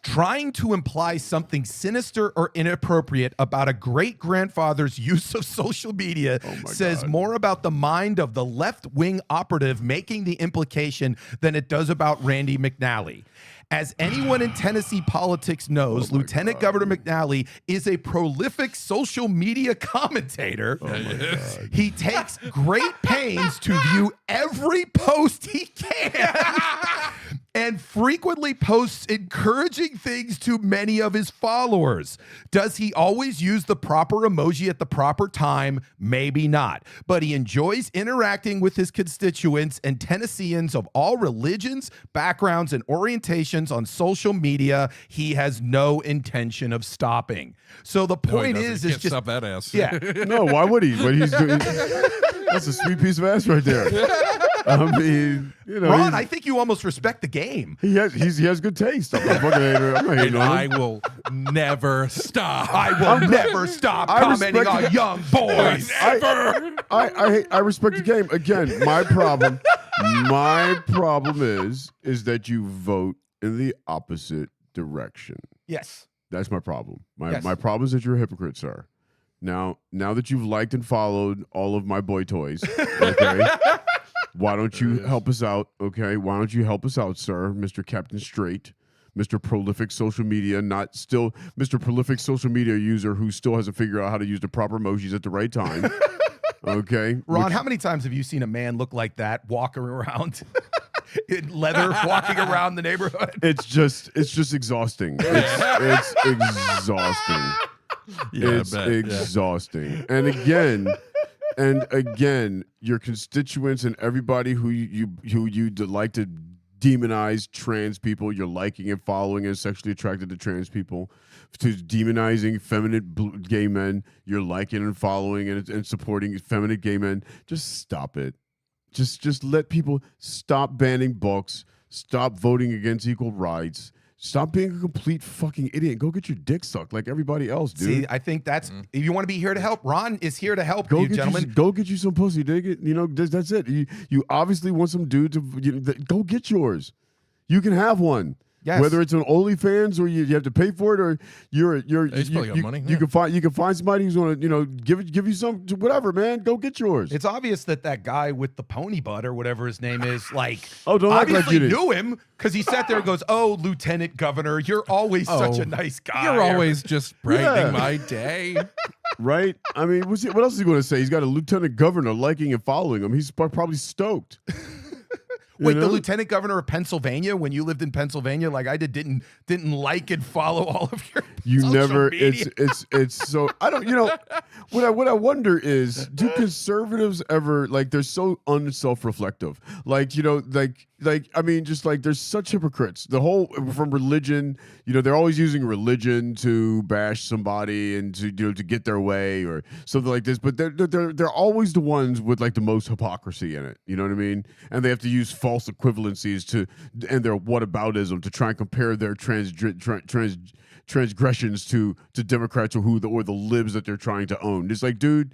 Trying to imply something sinister or inappropriate about a great-grandfather's use of social media says more about the mind of the left-wing operative making the implication than it does about Randy McNally. As anyone in Tennessee politics knows, Lieutenant Governor McNally is a prolific social media commentator. He takes great pains to view every post he can and frequently posts encouraging things to many of his followers. Does he always use the proper emoji at the proper time? Maybe not. But he enjoys interacting with his constituents and Tennesseans of all religions, backgrounds, and orientations on social media. He has no intention of stopping. So the point is can't just stop that ass. yeah. No, why would he? But he's doing. That's a sweet piece of ass right there. I mean, Ron, he's- I think you almost respect the game. he has good taste. I'm not hating on I him. will never stop. I will never stop I commenting respect- on young boys. I respect the game. Again, my problem is that you vote in the opposite direction. Yes. That's my problem. Yes. My problem is that you're a hypocrite, sir. Now that you've liked and followed all of my boy toys, okay, why don't you help us out, okay? Why don't you help us out, sir, Mr. Captain Straight, Mr. Prolific Social Media, Mr. Prolific Social Media user who still hasn't figured out how to use the proper emojis at the right time, okay? Ron, how many times have you seen a man look like that walking around in leather, walking around the neighborhood? It's just exhausting. It's exhausting. It's exhausting. And again, your constituents and everybody who you like to demonize trans people, you're liking and following and sexually attracted to trans people, to demonizing feminine gay men, you're liking and following and supporting feminine gay men. Just stop it. Just let people stop banning books, stop voting against equal rights. Stop being a complete fucking idiot. Go get your dick sucked like everybody else, dude. See, I think that's if you want to be here to help, Ron is here to help Go you, get gentlemen. go get you some pussy, dig it. That's it. You obviously want some dude to go get yours. You can have one. Yes. Whether it's on OnlyFans or you have to pay for it, or He's probably got money, You can find somebody who's gonna give you some whatever, man. Go get yours. It's obvious that guy with the pony butt or whatever his name is, like, Oh, don't act like obviously you didn't. knew him because he sat there and goes, "Oh, Lieutenant Governor, you're always such a nice guy. You're always just brightening Yeah. my day. Right? I mean, what else is he going to say? He's got a lieutenant governor liking and following him. He's probably stoked. Wait, the Lieutenant Governor of Pennsylvania, when you lived in Pennsylvania, like I didn't like and follow all of your You social never. media? It's so. I don't. what I wonder is, do conservatives ever, like, they're so unself-reflective, like, you know, like I mean, just like, there's such hypocrites. The whole from religion, you know, they're always using religion to bash somebody and to, you know, to get their way or something like this. But they're always the ones with like the most hypocrisy in it. You know what I mean? And they have to use false equivalencies and their whataboutism to try and compare their transgressions to Democrats or the libs that they're trying to own. It's like, dude,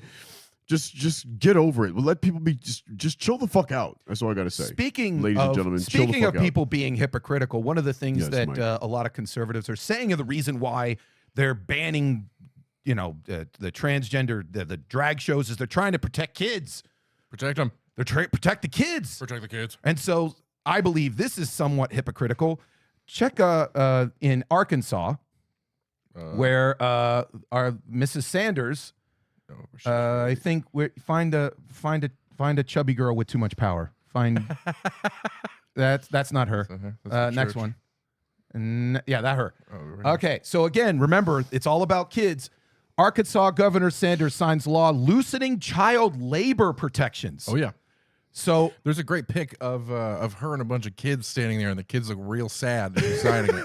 just get over it. Well, let people be just chill the fuck out. That's all I got to say. Ladies and gentlemen, speaking chill of the fuck people out. being hypocritical, one of the things Yes, that Mike. a lot of conservatives are saying, and the reason why they're banning, you know, the transgender, the drag shows, is they're trying to protect kids. Protect them. They're protect the kids. Protect the kids. And so I believe this is somewhat hypocritical. Check in Arkansas, where our Mrs. Sanders, I think find a chubby girl with too much power. That's not her. Next one. Yeah, that her. Oh, right. Okay, so again, remember, it's all about kids. Arkansas Governor Sanders signs law loosening child labor protections. Oh yeah. So There's a great pic of her and a bunch of kids standing there, and the kids look real sad that she's signing it.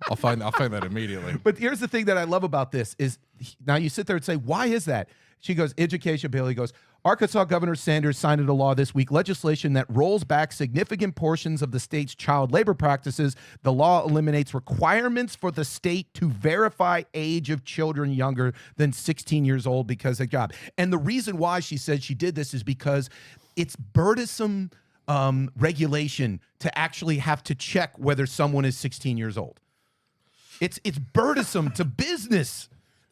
I'll find that immediately. But here's the thing that I love about this is, now you sit there and say, why is that? She goes, education bill. He goes, Arkansas Governor Sanders signed into law this week legislation that rolls back significant portions of the state's child labor practices. The law eliminates requirements for the state to verify age of children younger than 16 years old because of job. And the reason why she said she did this is because it's burdensome regulation to actually have to check whether someone is 16 years old. It's burdensome to business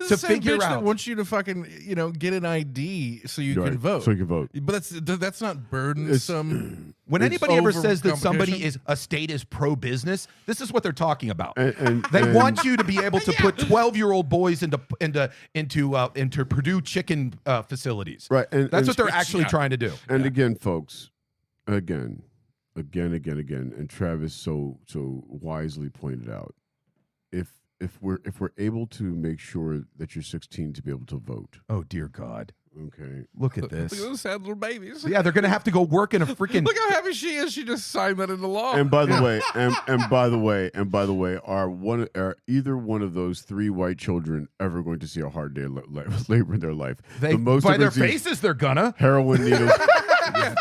to figure out. That wants you to fucking, you know, get an ID so you can vote. So you can vote. But that's not burdensome. When It's anybody ever over says that somebody competition. is a state is pro-business, this is what they're talking about. And They want you to be able to put 12-year-old boys into Purdue chicken facilities. Right, and That's what they're yeah. actually trying to do. And again, folks, again, and Travis so wisely pointed out, if we're able to make sure that you're 16 to be able to vote, Oh dear God! okay, Look at Look this. at those sad little babies. Yeah, they're gonna have to go work in a freaking. Look how happy she is. She just signed that into law. and by the way, and by the way, are either one of those three white children ever going to see a hard day of labor in their life? They, The most by of their it seems faces, they're gonna. heroin needles.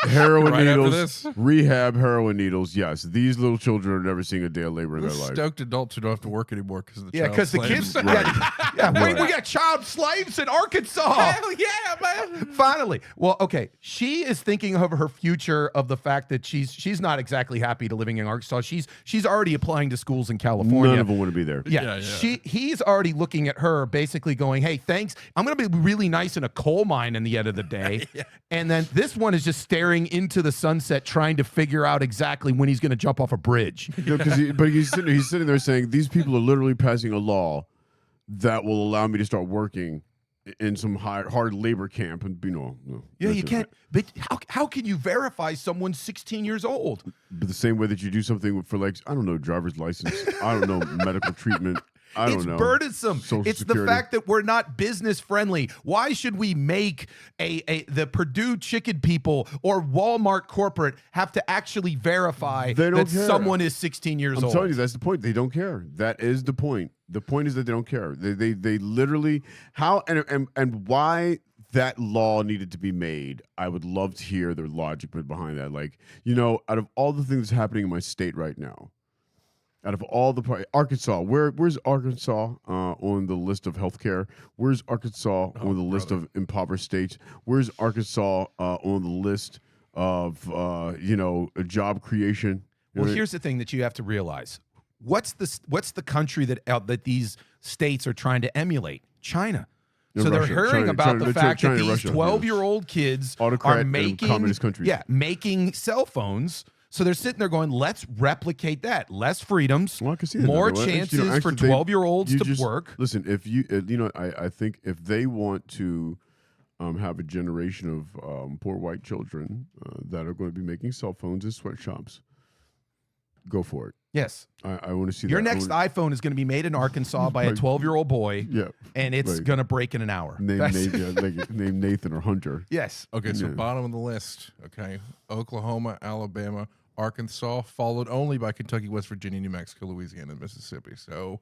Heroin Right after needles, this. rehab heroin needles. Yes, these little children are never seeing a day of labor in their life. Stoked adults who don't have to work anymore because of the Yeah, child because the slaves. kids. We got child slaves in Arkansas. Hell yeah, man. Finally. Well, okay. She is thinking of her future, of the fact that she's not exactly happy to living in Arkansas. She's already applying to schools in California. None of them want to be there. Yeah, Yeah. He's already looking at her, basically going, "Hey, thanks. I'm going to be really nice in a coal mine in the end of the day." And then this one is just staring into the sunset, trying to figure out exactly when he's going to jump off a bridge. You know, but he's sitting there saying, these people are literally passing a law that will allow me to start working in some hard labor camp, and no, Yeah, you listen, can't. But how can you verify someone's 16 years old? But the same way that you do something for, like, I don't know, driver's license, I don't know, medical treatment. I don't It's know. burdensome. Social It's Security. the fact that we're not business friendly. Why should we make the Purdue chicken people or Walmart corporate have to actually verify They don't that care. someone is 16 years I'm old? telling you, that's the point. They don't care. That is the point. The point is that they don't care. They literally how and why that law needed to be made. I would love to hear their logic behind that. Like, you know, out of all the things happening in my state right now, out of all the Arkansas, where's Arkansas on the list of healthcare? Where's Arkansas on the list of impoverished states? Where's Arkansas on the list of job creation? Well, here's the thing that you have to realize. What's the country that these states are trying to emulate? China. So they're Russia. hearing China, about China, the they're fact that China, these Russia, 12-year-old kids Autocrat are and making communist countries. making cell phones. So they're sitting there going, let's replicate that. Less freedoms, Well, I can see that. more Well, chances for actually, 12-year-olds you to just- work. Listen, if I think if they want to have a generation of poor white children that are going to be making cell phones in sweatshops, Go for it. Yes. I want to see Your that. next iPhone is going to be made in Arkansas by a 12-year-old boy. Yeah. And it's going to break in an hour. Name Nathan or Hunter. Yes. Okay, so bottom of the list, okay? Oklahoma, Alabama, Arkansas, followed only by Kentucky, West Virginia, New Mexico, Louisiana, and Mississippi. So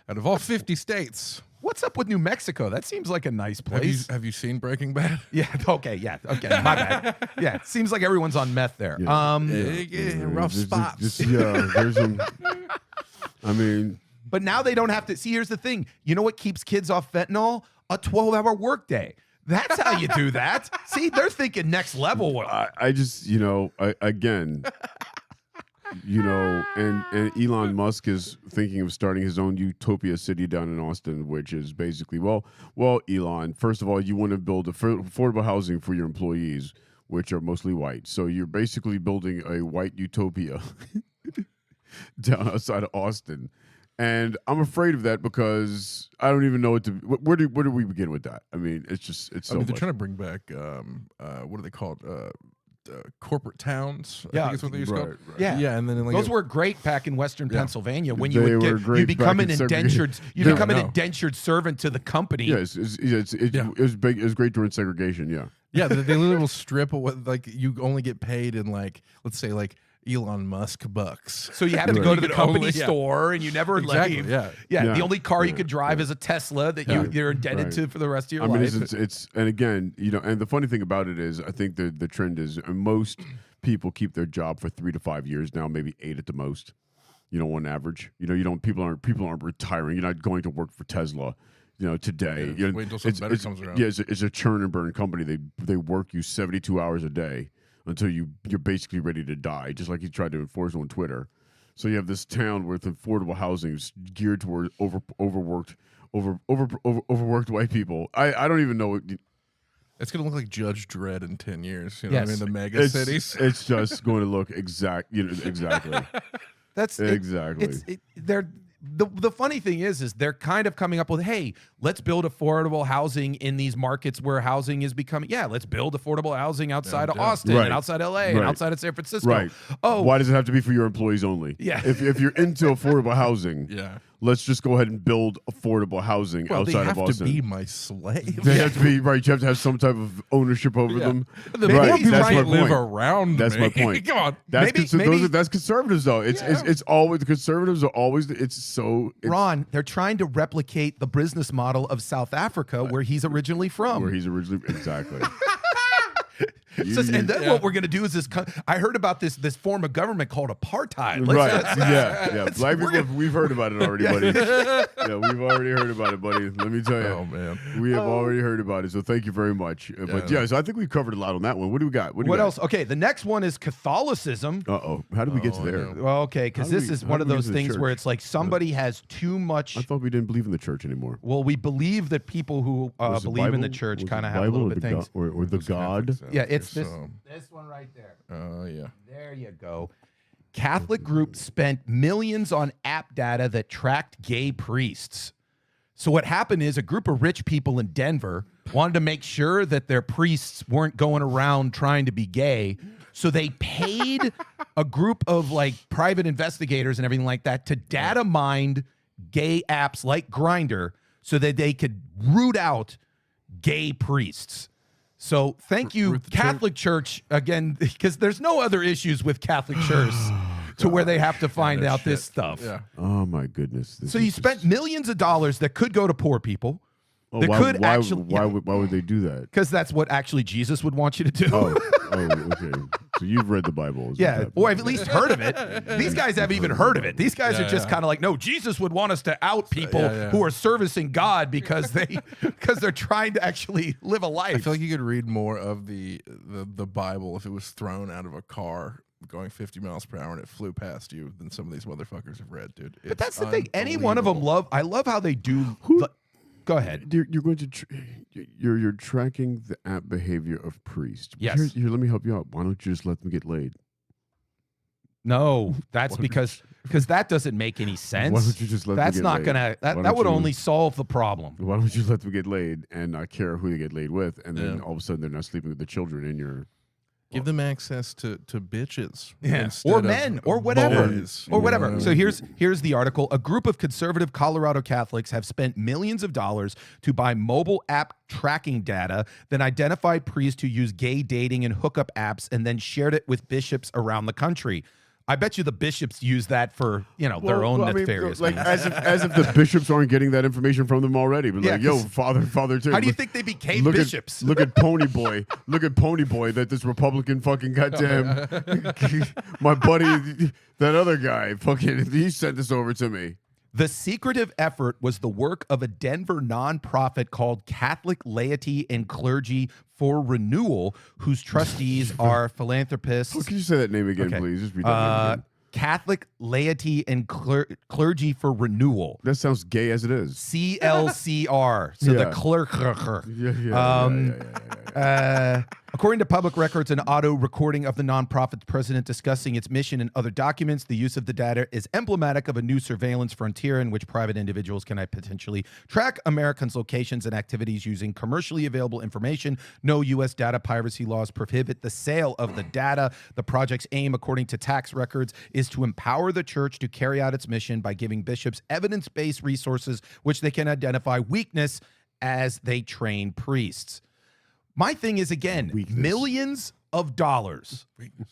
out of all 50 states. What's up with New Mexico? That seems like a nice place. Have you seen Breaking Bad? Yeah, okay, my bad. Yeah, it seems like everyone's on meth there. Yeah. Rough spots. There's some, I mean. But now they don't have to. See, here's the thing. You know what keeps kids off fentanyl? A 12-hour workday. That's how you do that. See, they're thinking next level. I just, again, and Elon Musk is thinking of starting his own utopia city down in Austin, which is basically, well, Elon, first of all, you want to build affordable housing for your employees, which are mostly white. So you're basically building a white utopia down outside of Austin. And I'm afraid of that because I don't even know what to. Where do we begin with that? I mean, it's so. They're trying to bring back what are they called? Corporate towns. I think is what they used to call. Right. Yeah, and then those were great back in Western Pennsylvania when They you were would great you become back an in indentured indentured servant to the company. Yeah, it was big. It was great during segregation. Yeah. Yeah, they literally will strip what you only get paid in let's say Elon Musk bucks. So you have to go to the company store, and you never leave. Yeah. The only car you could drive is a Tesla that you're indebted to for the rest of your life. It's and again, and the funny thing about it is, I think the trend is most people keep their job for 3 to 5 years now, maybe 8 at the most. On average, people aren't retiring. You're not going to work for Tesla. Today. Yeah, wait until something better comes around. Yeah, it's a churn and burn company. They work you 72 hours a day until you're basically ready to die, just like he tried to enforce on Twitter. So you have this town with affordable housing geared toward overworked white people. I don't even know. It's going to look like Judge Dredd in 10 years. You know Yes. what I mean? The mega cities. It's just going to look exactly. That's exactly. The funny thing is they're kind of coming up with, hey, let's build affordable housing in these markets where housing is becoming. Yeah, let's build affordable housing outside of Austin and outside LA and outside of San Francisco. Right. Oh, why does it have to be for your employees only? Yeah. If you're into affordable housing, Yeah. let's just go ahead and build affordable housing outside of Austin. They have to be my slave. They have to be right. You have to have some type of ownership over them. The Maybe more he's people right. that live around That's me. my point. Come on. That's that's conservatives though. It's always the conservatives are always. Ron, they're trying to replicate the business model of South Africa, where he's originally from. Where he's originally exactly. And then what we're going to do is this. I heard about this form of government called apartheid. Right. Yeah. Black people, we've heard about it already, buddy. Yeah, we've already heard about it, buddy. Let me tell you. Oh, man. We have already heard about it, so thank you very much. But so I think we covered a lot on that one. What do we got? What else? Okay, the next one is Catholicism. Uh-oh. How did we get to there? no. Well, okay, because this is one of those things where church? it's like somebody has too much. I thought we didn't believe in the church anymore. Well, we believe that people who Was it believe in the Bible? church Was kind it of have a Bible little or bit the things. or the God. Yeah, it's this So, one right there. yeah. There you go. Catholic group spent millions on app data that tracked gay priests. So what happened is a group of rich people in Denver wanted to make sure that their priests weren't going around trying to be gay. So they paid a group of private investigators and everything like that to data mine gay apps like Grindr so that they could root out gay priests. So thank you, Catholic Church, again, because there's no other issues with Catholic Church to where they have to find out this stuff. Yeah. Oh my goodness. So you spent millions of dollars that could go to poor people. Why would they do that? Because that's what actually Jesus would want you to do. Oh, okay. So you've read the Bible. Yeah, or I've at least heard of it. These guys haven't even heard of it. These guys are just kind of like, no, Jesus would want us to out people who are servicing God because they're trying to actually live a life. I feel like you could read more of the Bible if it was thrown out of a car going 50 miles per hour and it flew past you than some of these motherfuckers have read, dude. But that's the thing. Any one of them I love how they do. Go ahead. You're going to you're tracking the app behavior of priests. Yes. Here, let me help you out. Why don't you just let them get laid? No, that's because that doesn't make any sense. Why don't you just let That's them get not laid? gonna. That would only solve the problem. Why don't you let them get laid and not care who they get laid with, and then all of a sudden they're not sleeping with the children in your Give them access to bitches. Yeah. instead Or of men, or whatever. boys, Or you whatever. know? So here's the article. A group of conservative Colorado Catholics have spent millions of dollars to buy mobile app tracking data, then identified priests who use gay dating and hookup apps, and then shared it with bishops around the country. I bet you the bishops use that for, their own nefarious like means. as if the bishops aren't getting that information from them already. But Yeah, like, yo, 'cause Father Tim. How do you think they became look bishops? Look at Pony Boy. Look at Pony Boy. That this Republican fucking goddamn my buddy, that other guy, fucking he sent this over to me. The secretive effort was the work of a Denver nonprofit called Catholic Laity and Clergy for Renewal, whose trustees are philanthropists. Can you say that name again, Okay. please? Just read that name again. Catholic Laity and Clergy for Renewal. That sounds gay as it is. CLCR. So Yeah. the clerk. Yeah. According to public records, an audio recording of the nonprofit's president discussing its mission and other documents, the use of the data is emblematic of a new surveillance frontier in which private individuals can potentially track Americans' locations and activities using commercially available information. No U.S. data piracy laws prohibit the sale of the data. The project's aim, according to tax records, is to empower the church to carry out its mission by giving bishops evidence-based resources which they can identify weakness as they train priests. My thing is, again, millions of dollars.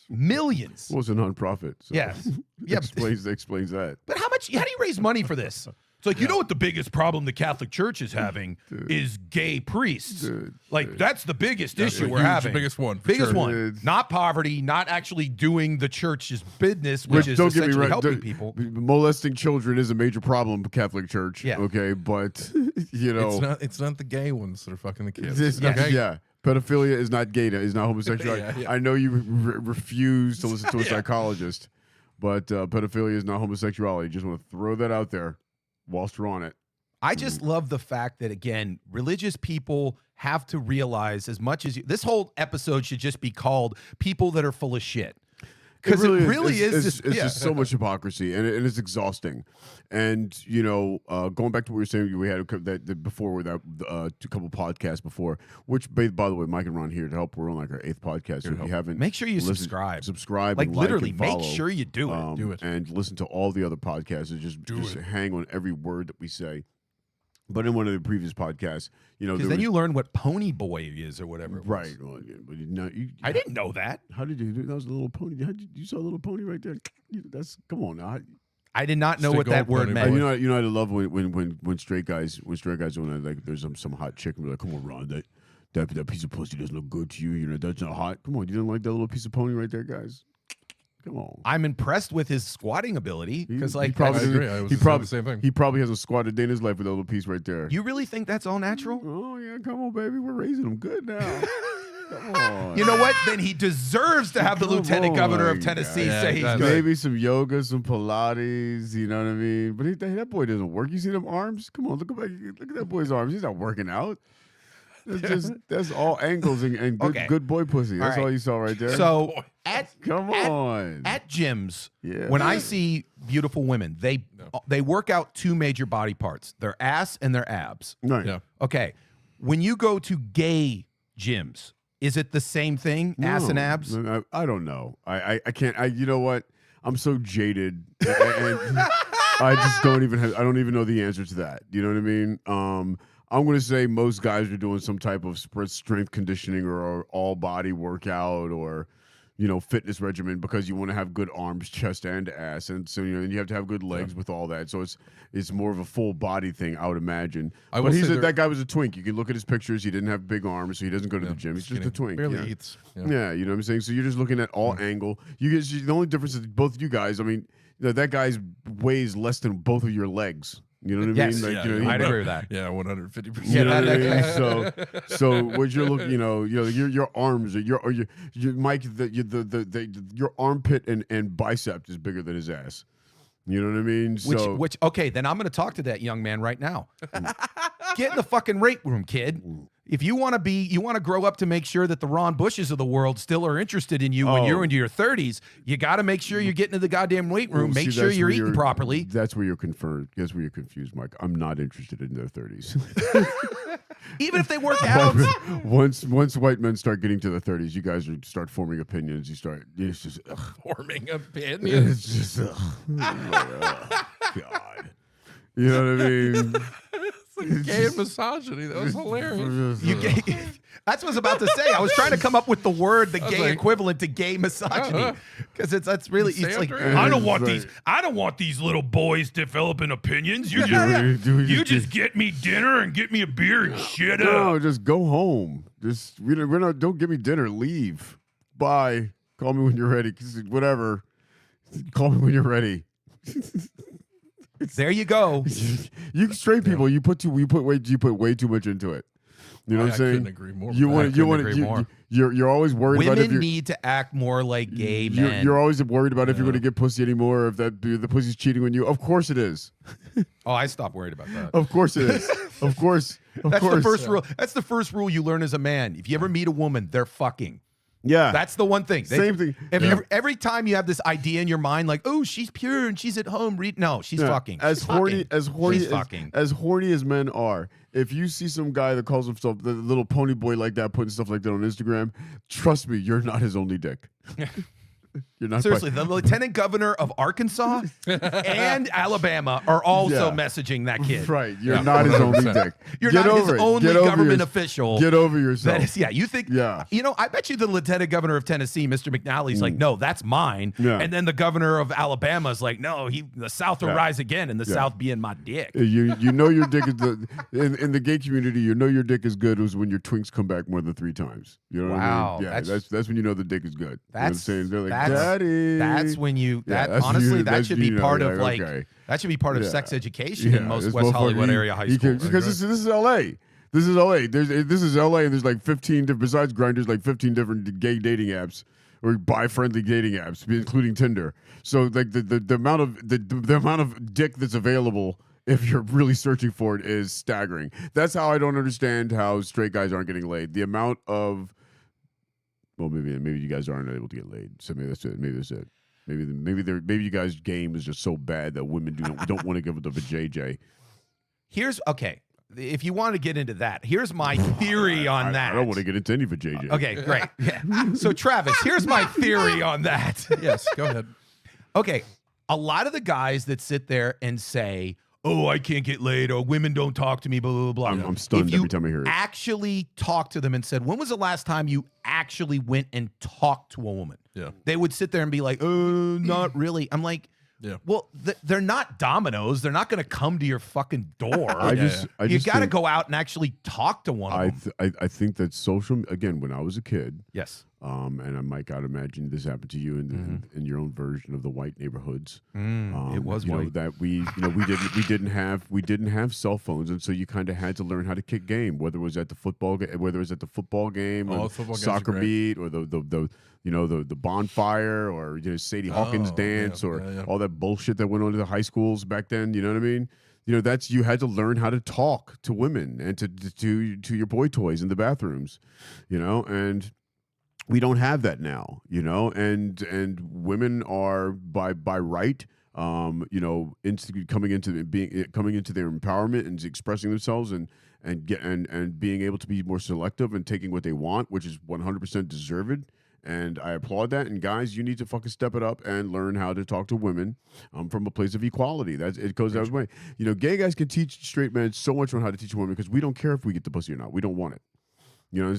Millions. Well, it's a nonprofit. So Yes. Yeah. explains that. But how do you raise money for this? It's like, you know what the biggest problem the Catholic Church is having is gay priests. That's the biggest issue we're having. Biggest one. for Biggest sure. one. Not poverty, not actually doing the church's business, which is Don't get me essentially right. helping people. Molesting children is a major problem for Catholic Church. Yeah. Okay, but you know, It's not the gay ones that are fucking the kids. it's not- yeah. Pedophilia is not gay. Is not homosexuality. Yeah. I know you refuse to listen to a psychologist, but pedophilia is not homosexuality. Just want to throw that out there whilst we're on it. I just love the fact that, again, religious people have to realize, as much as this whole episode should just be called "People That Are Full of Shit." Because it really is just so much hypocrisy, and it's exhausting. And going back to what you were saying, we had that before with that a couple podcasts before. Which, by the way, Mike and Ron here to help. We're on like our 8th podcast. So if you haven't, make sure you subscribe, like and literally, and follow, make sure you do it. Do it. and listen to all the other podcasts. And just hang on every word that we say. But in one of the previous podcasts, Because then you learn what Pony Boy is or whatever. It was. right. Well, yeah, but I didn't know that. How did you do? That was a little pony. You saw a little pony right there. That's come on now. I did not know Stick what that old word Pony meant. Boy. You know I love when straight guys when like there's some hot chick and be like, come on, Ron, that piece of pussy doesn't look good to you. That's not hot. Come on, you didn't like that little piece of pony right there, guys. Come on. I'm impressed with his squatting ability because, like, I agree. I was he just probably saying the same thing. he probably hasn't squatted a day in his life with that little piece right there. you really think that's all natural? Oh yeah, come on, baby, we're raising him good now. Come on. You know what? Then he deserves to have the Come lieutenant governor on, of Tennessee guys. say he's Yeah, good. Maybe some yoga, some Pilates, you know what I mean? But that boy doesn't work. You see them arms? Come on, look at that boy's arms. He's not working out. That's all angles and good, Okay. good boy pussy. That's All right. all you saw right there. So at gyms, Yeah. when I see beautiful women, they work out two major body parts: their ass and their abs. Right. Yeah. Okay, when you go to gay gyms, is it the same thing, ass and abs? No, I don't know. I can't. You know what? I'm so jaded, and I just don't even know the answer to that. You know what I mean? I'm going to say most guys are doing some type of strength conditioning or all body workout or, fitness regimen because you want to have good arms, chest, and ass. And so, and you have to have good legs with all that. So it's more of a full body thing, I would imagine. But that guy was a twink. You can look at his pictures. He didn't have big arms, so he doesn't go to the gym. He's just a twink. Barely eats. Yeah, you know what I'm saying? So you're just looking at all angle. You guys, the only difference is both you guys, I mean, that guy weighs less than both of your legs. You know what I Yes, mean? I'd agree with that. Yeah, 150%. You know what I mean? So what you're looking, your arms, your Mike, your armpit and bicep is bigger than his ass. You know what I mean? Which okay, then I'm going to talk to that young man right now. Get in the fucking weight room, kid. if you want to grow up to make sure that the Ron Bushes of the world still are interested in you when you're into your 30s, you got to make sure you're getting to the goddamn weight room. Well, make see, sure that's you're where eating properly. That's where you're confirmed. That's where you're confused, Mike. I'm not interested in their 30s. Even if they work out. once white men start getting to the 30s, you guys start forming opinions. It's just Forming opinions. it's just God. You know what I mean? It's like gay and misogyny. That was hilarious. That's what I was about to say. I was trying to come up with the word, the was gay like, equivalent to gay misogyny, because that's really Say it's like after it. I don't It's want like- these. I don't want these little boys developing opinions. You Yeah. just get me dinner and get me a beer and shut No, up. just go home. We're not. Don't give me dinner. Leave. Bye. Call me when you're ready. Whatever. Call me when you're ready. There you go. You straight people. You put way too much into it. You know what I'm I saying? couldn't agree more. You I want. You couldn't want. agree more. You're always worried about if Women you're. need to act more like gay men. You're always worried about if you're going to get pussy anymore, or if the pussy's cheating on you. Of course it is. Oh, I stopped worried about that. Of course it is. Of course. That's the first rule. That's the first rule you learn as a man. If you ever meet a woman, they're fucking. Yeah. That's the one thing. Same thing. Every time you have this idea in your mind, like, oh, she's pure and she's at home. No, she's fucking. As She's horny fucking. She's fucking. as horny as men are, if you see some guy that calls himself the little pony boy like that, putting stuff like that on Instagram, trust me, you're not his only dick. You're not Seriously, the lieutenant governor of Arkansas and Alabama are also Yeah. messaging that kid. Right. You're not his only 100%. dick. You're Get not his over it. only Get over government yours- official. Get over yourself. That is, yeah, you think, Yeah. you know, I bet you the lieutenant governor of Tennessee, Mr. McNally's like, no, that's mine. Yeah. And then the governor of Alabama is like, no, the South will Yeah. rise again, and the Yeah. South being my dick. You know your dick is in the gay community. You know your dick is good was when your twinks come back more than 3 times. You know Wow, what I mean? Yeah, that's when you know the dick is good. You know what I'm That's saying? They're like, that's- Daddy. That's when you. Yeah, That that's honestly, you- that that's should you be know, part of like, like okay. that should be part of Yeah. sex education in most this West motherfucker, Hollywood area high schools. Because this is LA. This is LA. This is LA, and there's like 15 besides Grindr, like 15 different gay dating apps or bi-friendly dating apps, including Tinder. So like the amount of the amount of dick that's available, if you're really searching for it, is staggering. That's how I don't understand how straight guys aren't getting laid. The amount of maybe you guys aren't able to get laid. So maybe that's it. Maybe you guys' game is just so bad that women don't want to give it to a JJ. Here's okay. If you want to get into that, here's my theory on that. I don't want to get into any of a JJ. Okay, great. Yeah. So Travis, here's my theory on that. Yes, go ahead. Okay, a lot of the guys that sit there and say, "Oh, I can't get laid," or "Women don't talk to me," blah blah blah. I'm stunned If you every time I hear it. actually talk to them and said, "When was the last time you actually went and talked to a woman?" Yeah. They would sit there and be like, "Oh, not really." I'm like, Yeah. well, they're not dominoes. They're not going to come to your fucking door. I Yeah, just you got to think- go out and actually talk to one of them. I think that again, when I was a kid, Yes. and I might gotta imagine this happened to you in your own version of the white neighborhoods. It was you know, white. that we didn't have cell phones, and so you kind of had to learn how to kick game, whether it was at the football game, or Oh, the football games are soccer great. beat, or the bonfire, or Sadie Hawkins Oh, dance, yeah, or yeah. all that bullshit that went on to the high schools back then. You know what I mean? You had to learn how to talk to women and to your boy toys in the bathrooms, and we don't have that now, and women are by right, coming into their empowerment and expressing themselves and being able to be more selective and taking what they want, which is 100% deserved. And I applaud that. And guys, you need to fucking step it up and learn how to talk to women from a place of equality. It goes that way. Gay guys can teach straight men so much on how to teach women because we don't care if we get the pussy or not. We don't want it.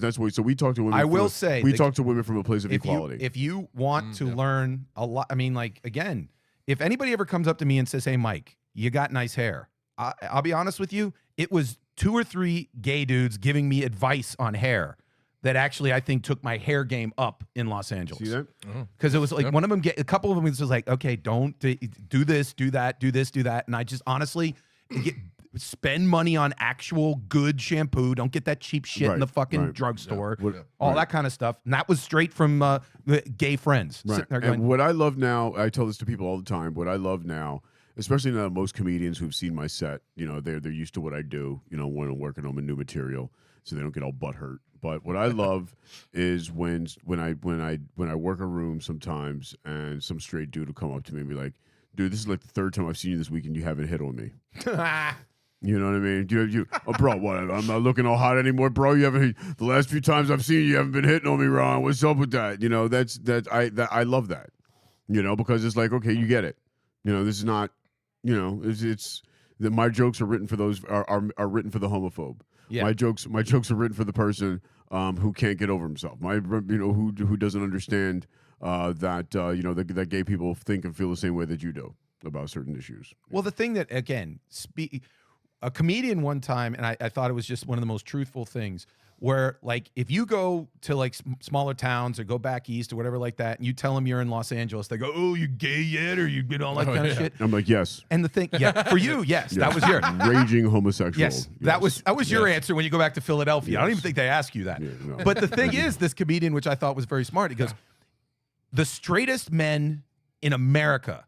That's why. So we talk to women. I will say we the- talk to women from a place of equality. If you want to learn a lot, I mean, like, again, if anybody ever comes up to me and says, "Hey, Mike, you got nice hair," I'll be honest with you, it was 2 or 3 gay dudes giving me advice on hair that actually I think took my hair game up in Los Angeles. See that? Because it was like one of them, a couple of them was like, "Okay, don't do this, do that, do this, do that," and I just honestly spend money on actual good shampoo. Don't get that cheap shit in the fucking drugstore. All that kind of stuff. And that was straight from the gay friends. Right. Sitting there And going, what I love now, I tell this to people all the time. What I love now especially now most comedians who've seen my set, they're used to what I do, when I'm working on my new material, so they don't get all butthurt. But what I love is when I work a room sometimes, and some straight dude will come up to me and be like, "Dude, this is like the third time I've seen you this week, and you haven't hit on me." You know what I mean? Bro, what? I'm not looking all hot anymore, bro. You haven't. The last few times I've seen you, you haven't been hitting on me, Ron. What's up with that? I love that. Because it's like, okay, you get it. This is not. It's that my jokes are written for those are written for the homophobe. Yeah. My jokes are written for the person who can't get over himself. Who doesn't understand that gay people think and feel the same way that you do about certain issues. Well, the thing that, again, a comedian one time, and I thought it was just one of the most truthful things, where like if you go to like smaller towns or go back east or whatever like that, and you tell them you're in Los Angeles, they go, "Oh, you gay yet?" or you all that kind of shit. I'm like, yes. And the thing, for you, yes, that was your raging homosexual. Yes, that was your answer when you go back to Philadelphia. Yes. I don't even think they ask you that. Yeah, no. But the thing is, this comedian, which I thought was very smart, he goes, "The straightest men in America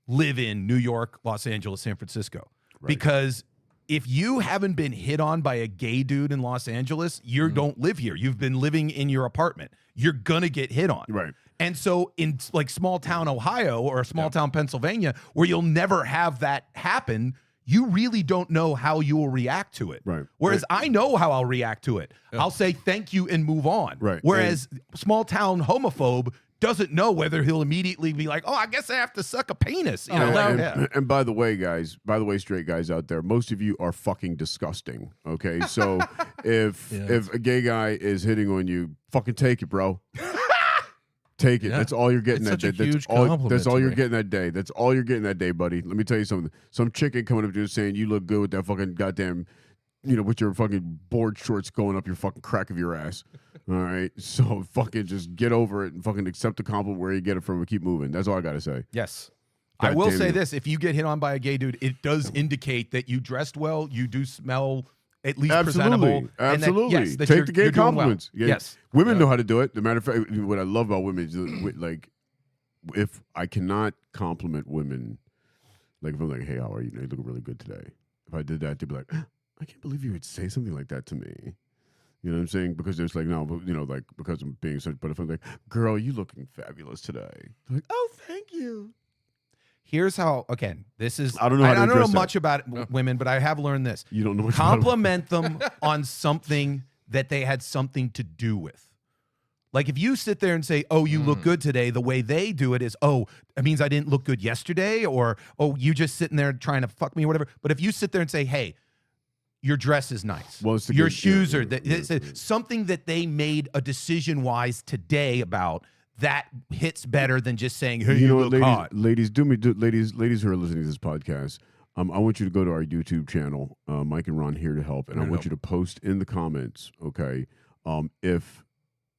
live in New York, Los Angeles, San Francisco, because if you haven't been hit on by a gay dude in Los Angeles, you don't live here. You've been living in your apartment. You're gonna get hit on." Right. And so in like small town Ohio or small town Pennsylvania, where you'll never have that happen, you really don't know how you will react to it. Right. Whereas I know how I'll react to it. I'll say thank you and move on. Right. Whereas small town homophobe doesn't know whether he'll immediately be like, "Oh, I guess I have to suck a penis." And by the way, guys, straight guys out there, most of you are fucking disgusting. Okay, so if a gay guy is hitting on you, fucking take it, bro. Take it. That's all you're getting It's that such day. a huge That's all compliment to you're me. getting that day. That's all you're getting that day, buddy. Let me tell you something. Some chicken coming up to you saying you look good with that fucking goddamn, with your fucking board shorts going up your fucking crack of your ass. All right, so fucking just get over it and fucking accept the compliment where you get it from and keep moving. That's all I gotta say. Yes. God I will damn say you. this: if you get hit on by a gay dude, it does indicate that you dressed well, you do smell at least presentable. Absolutely. And that, Take the gay you're doing well. compliments. Yeah. Yes. Women know how to do it. The matter of fact, what I love about women is like, if I cannot compliment women, like if I'm like, "Hey, how are you? You look really good today." If I did that, they'd be like, "I can't believe you would say something like that to me." You know what I'm saying? Because there's like, no, like because I'm being such, but if I'm like, "Girl, you looking fabulous today." They're like, "Oh, thank you." Here's how, again, this is, I don't know how to I don't know address that. much about women, but I have learned this. You don't know much about Compliment them on something that they had something to do with. Like if you sit there and say, "Oh, you look good today," the way they do it is, "Oh, it means I didn't look good yesterday," or, "Oh, you just sitting there trying to fuck me," or whatever. But if you sit there and say, "Hey, your dress is nice. Well, it's the your good- shoes yeah, are yeah, it's yeah. something that they made a decision wise today about that hits better than just saying, "Hey, you what, look hot." ladies, ladies who are listening to this podcast, I want you to go to our YouTube channel, Mike and Ron here to help, and I want you to post in the comments, okay, if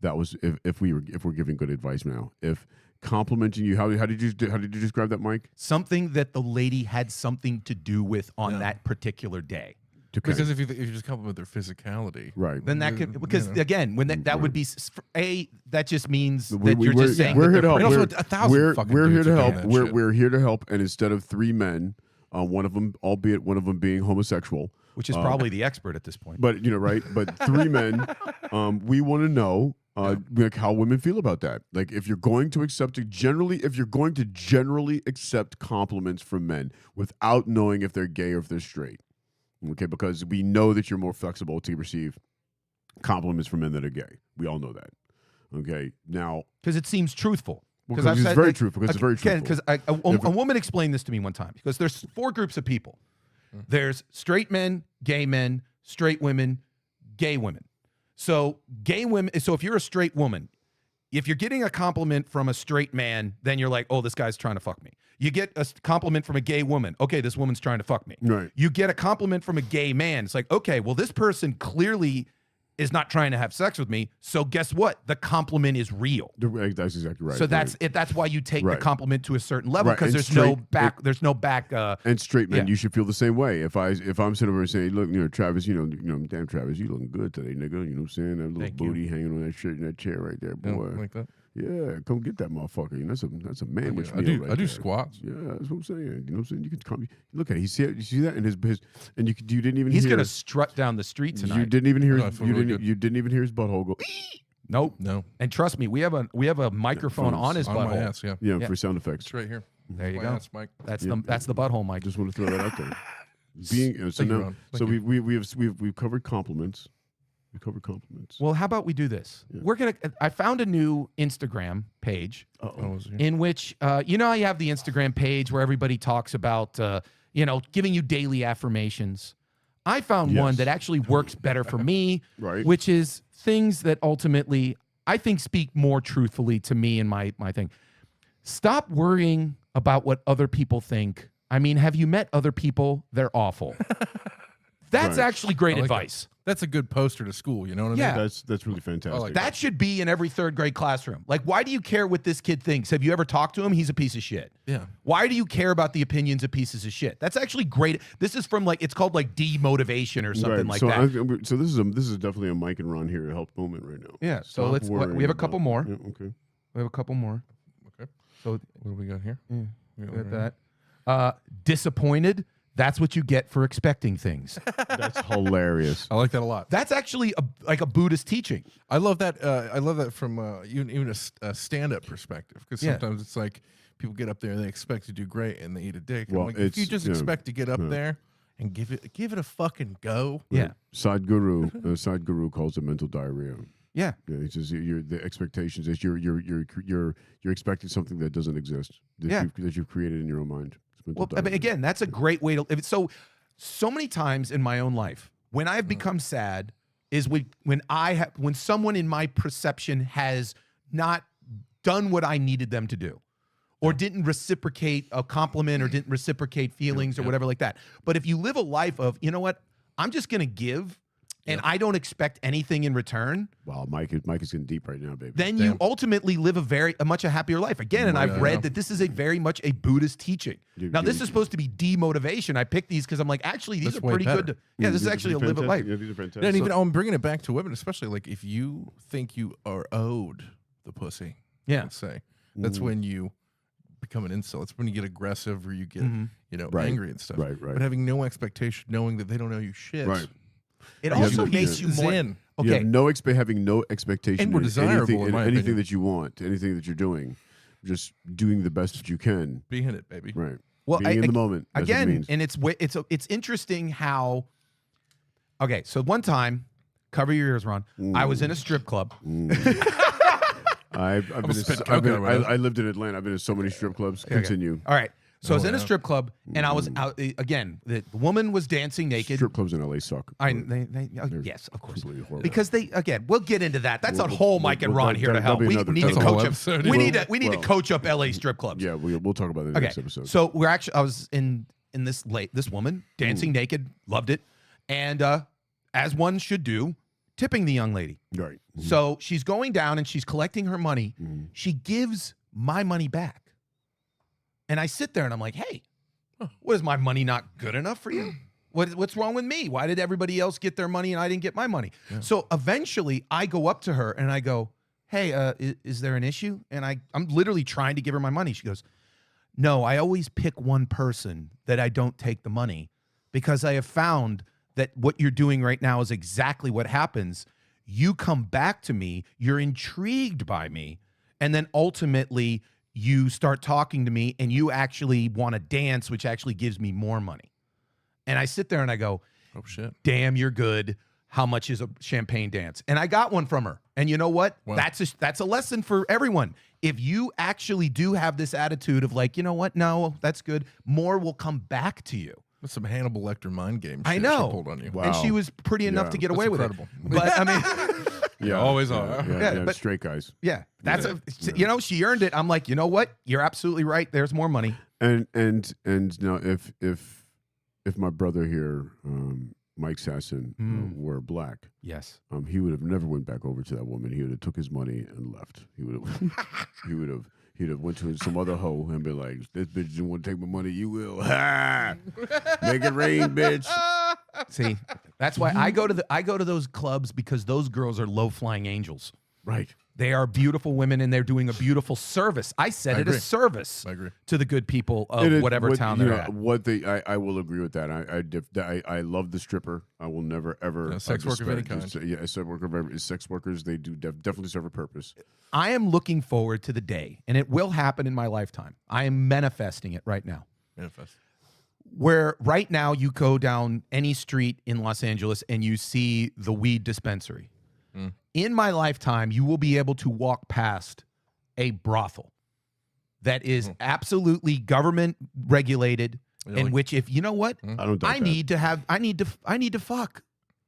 we're giving good advice now, if complimenting you, how did you describe that, Mike? Something that the lady had something to do with on that particular day. Okay. Because if you just compliment their physicality, Right. Then that could, because again, when that would be that just means that we're you're just saying we're that here to they're help. pretty. Also, 1,000 We're fucking here dudes to are doing help. that We're shit. we're here to help, and instead of 3 men, one of them, albeit one of them being homosexual, Which is probably the expert at this point. but right, but 3 men, we want to know like how women feel about that. Like if you're going to accept it generally accept compliments from men without knowing if they're gay or if they're straight. Okay, because we know that you're more flexible to receive compliments from men that are gay. We all know that. Okay, now Because it seems truthful. because it's very truthful. Because it's very truthful. Because a woman explained this to me one time. Because there's 4 groups of people. There's straight men, gay men, straight women, gay women. So gay women. So if you're a straight woman, if you're getting a compliment from a straight man, then you're like, "Oh, this guy's trying to fuck me." You get a compliment from a gay woman. Okay, this woman's trying to fuck me. Right. You get a compliment from a gay man. It's like, okay, well, this person clearly is not trying to have sex with me. So guess what? The compliment is real. That's exactly right. So that's it. That's why you take the Right. compliment to a certain level, Right, because and there's no straight- back. There's no back. And straight men, Yeah. you should feel the same way. If I'm sitting over and saying, "Look, Travis, damn Travis, you looking good today, nigga." You know what I'm saying? That little Thank you. booty hanging on that shirt in that chair right there, Yeah, boy. like that. Yeah, come get that motherfucker. You know, that's a manwich I meal do. right I do there. squats. Yeah, that's what I'm saying. You know what I'm saying? You can come. Look at it. You see that in his and you didn't even. He's hear, gonna strut down the street tonight. You didn't even hear. I feel really good. You didn't even hear his butthole go. Nope. No. And trust me, we have a microphone on his On my butthole. ass, yeah. Yeah, for sound effects. It's right here. There you My go. ass, Mike. That's the butthole, Mike. Just want to throw that out there. So Thank you, now, Ron. so Thank we've covered compliments. We covered compliments. Well, how about we do this? Yeah. I found a new Instagram page Oh, is it here? in which you know you have the Instagram page where everybody talks about giving you daily affirmations. I found one Yes. that actually works better for me, Right. which is things that ultimately I think speak more truthfully to me and my thing. Stop worrying about what other people think. I mean, have you met other people? They're awful. That's Right. actually great I like advice. That's a good poster to school. You know what I Yeah. mean? That's really fantastic. like That should be in every third grade classroom. Like, why do you care what this kid thinks? Have you ever talked to him? He's a piece of shit. Yeah. Why do you care about the opinions of pieces of shit? That's actually great. This is from it's called demotivation or something like so that. So this is definitely a Mike and Ron here to help moment right now. Yeah. So Stop we have a worrying couple about- more. Yeah, okay. We have a couple more. Okay. So What do we got here? yeah, We got we got one right that. Disappointed. That's what you get for expecting things. That's hilarious. I like that a lot. That's actually a Buddhist teaching. I love that. I love that from even a stand-up perspective, because Yeah. sometimes it's like people get up there and they expect to do great and they eat a dick. I'm Well, like, if you it's- just yeah, expect to get up yeah. there and give it a fucking go. Yeah. Sadhguru calls it mental diarrhea. Yeah. Yeah, it's just the expectations is you're expecting something that doesn't exist that you've created in your own mind. It's mental Well, I mean, diarrhea. again, that's a great way to. So many times in my own life, when I have become sad, is when someone in my perception has not done what I needed them to do, or didn't reciprocate a compliment, or didn't reciprocate feelings, or whatever like that. But if you live a life of, you know what, I'm just gonna give, and I don't expect anything in return, Wow, Mike is getting deep right now, baby. then you ultimately live a much happier life. Again, and I've read that this is a very much a Buddhist teaching. Now, this is supposed to be demotivation. I picked these because I'm like, actually, these That's are way pretty better. good. This is actually a live a life. Yeah, these are fantastic. And even I'm bringing it back to women, especially like if you think you are owed the pussy. Yeah. Let's say that's when you become an incel. It's when you get aggressive or you get Right. angry and stuff. Right. But having no expectation, knowing that they don't know you shit. Right. It Yeah, also but- makes you Eases more. in. You Okay. have having no expectation. And we're in desirable, in my anything opinion. that you want, anything that you're doing, just doing the best that you can. Be in it, baby. Right. Well, Being in the moment. That's what it Again, means. and it's interesting how. Okay, so one time, cover your ears, Ron. I was in a strip club. I've been. spit coke out right now. I lived in Atlanta. I've been in so many strip clubs. Continue. All right, so I was in a yeah. strip club, and I was out again. The woman was dancing naked. Strip clubs in LA suck. Yes, of course. Completely horrible. Because we'll get into that. That's a whole Mike and we'll- Ron here to that'll help. be We another- need to that's a whole coach up. episode. We need to coach up LA strip clubs. Yeah, we'll talk about that in the Okay, next episode. so I was in this woman dancing naked, loved it, and as one should do, tipping the young lady. Right. So she's going down and she's collecting her money. She gives my money back, and I sit there and I'm like, hey, what is my money not good enough for you? What's wrong with me? Why did everybody else get their money and I didn't get my money? So eventually I go up to her and I go, hey, is there an issue? And I'm literally trying to give her my money. She goes, no, I always pick one person that I don't take the money, because I have found that what you're doing right now is exactly what happens. You come back to me, you're intrigued by me, and then ultimately you start talking to me and you actually want to dance, which actually gives me more money. And I sit there and I go, Oh shit. damn, you're good. How much is a champagne dance? And I got one from her. And you know what? Wow. That's a lesson for everyone. If you actually do have this attitude of like, you know what? No, that's good. More will come back to you. That's some Hannibal Lecter mind game shit I know. she pulled on you. Wow. And she was pretty enough Yeah. to get That's away with incredible. it. But I mean, Yeah, always are. Yeah, but- straight guys. yeah, that's you know, she earned it. I'm like, you know what? You're absolutely right. There's more money. And now if my brother here, Mike Sasson, were black, Yes. he would have never went back over to that woman. He would have took his money and left. He would have he'd have went to some other hoe and be like, this bitch didn't want to take my money. You will. Ha! Make it rain, bitch. See, that's why I go to those clubs, because those girls are low flying angels. Right. They are beautiful women, and they're doing a beautiful service. I said I it, agree. a service I agree. to the good people It of is whatever what- town you they're know, at. What they, I will agree with that. I love the stripper. I will never ever sex work of any disparage- kind. Yeah, sex workers. They do definitely serve a purpose. I am looking forward to the day, and it will happen in my lifetime. I am manifesting it right now. Manifest. Where right now you go down any street in Los Angeles and you see the weed dispensary. Mm. In my lifetime, you will be able to walk past a brothel that is absolutely government regulated, Yeah, in like- which if you know what, I don't. doubt I that. need to fuck.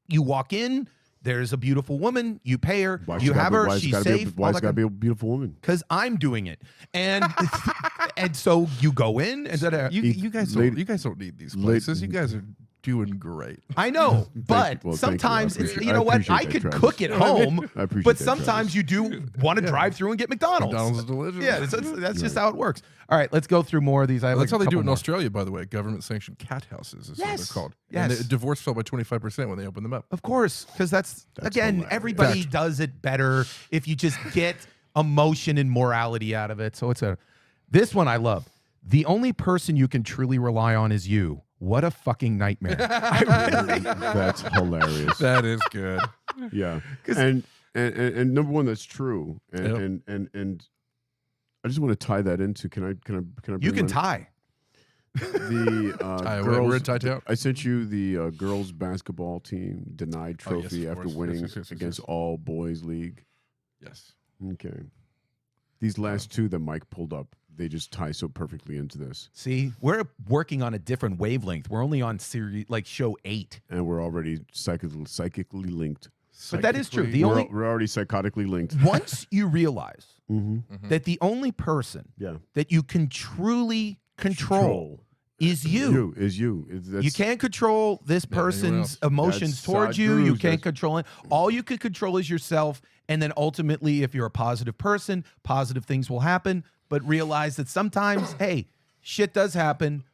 You walk in, there's a beautiful woman, you pay her, Why you she have gotta her, be- why she's it's gotta safe. Be, why it's got to be a beautiful woman? Because I'm doing it, and and so you go in and You guys lady- don't. You guys don't need these lady- places. You guys are doing great. I know, but well, thank you. I sometimes it's appreciate- you I know what, appreciate I that, could Travis. cook at home, I appreciate but that, sometimes Travis. you do want to drive through and get McDonald's. McDonald's is delicious. Yeah, that's just how it works. All right, let's go through more of these. I have That's like how a they do it couple in more. Australia, by the way. Government-sanctioned cat houses is what Yes. they're called. Yes. And the divorce fell by 25% when they opened them up. Of course, because that's again, hilarious. everybody does it better if you just get emotion and morality out of it. So this one I love. The only person you can truly rely on is you. What a fucking nightmare. That's hilarious. That is good. Yeah, and number one, that's true. And Yep. and I just want to tie that into. Can I? You bring can my- tie. the We're girls. in tie out. I sent you the girls basketball team denied Oh, yes, trophy of after course. winning Yes. against all boys league. Yes. Okay, these last two that Mike pulled up, they just tie so perfectly into this, See, we're working on a different wavelength. We're only on series like show 8. and we're already psychically linked. But that is true. Psychically- The We're, only we're already psychotically linked. once you realize Mm-hmm. that the only person Yeah, that you can truly control is you. That's, You can't control this Yeah, anyone person's else. emotions That's towards side you. You gurus, can't that's- control it. All you can control is yourself. And then ultimately, if you're a positive person, positive things will happen. But realize that sometimes, hey, shit does happen.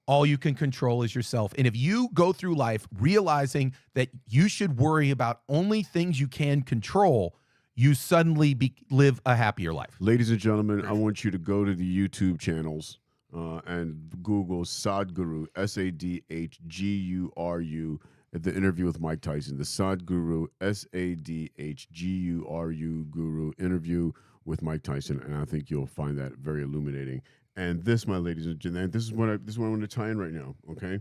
All you can control is yourself. And if you go through life realizing that you should worry about only things you can control, you suddenly live a happier life. Ladies and gentlemen, I want you to go to the YouTube channels and Google Sadhguru, Sadhguru, the interview with Mike Tyson. The Sadhguru, Sadhguru guru interview with Mike Tyson, and I think you'll find that very illuminating. And this, my ladies and gentlemen, this is what I want to tie in right now. Okay,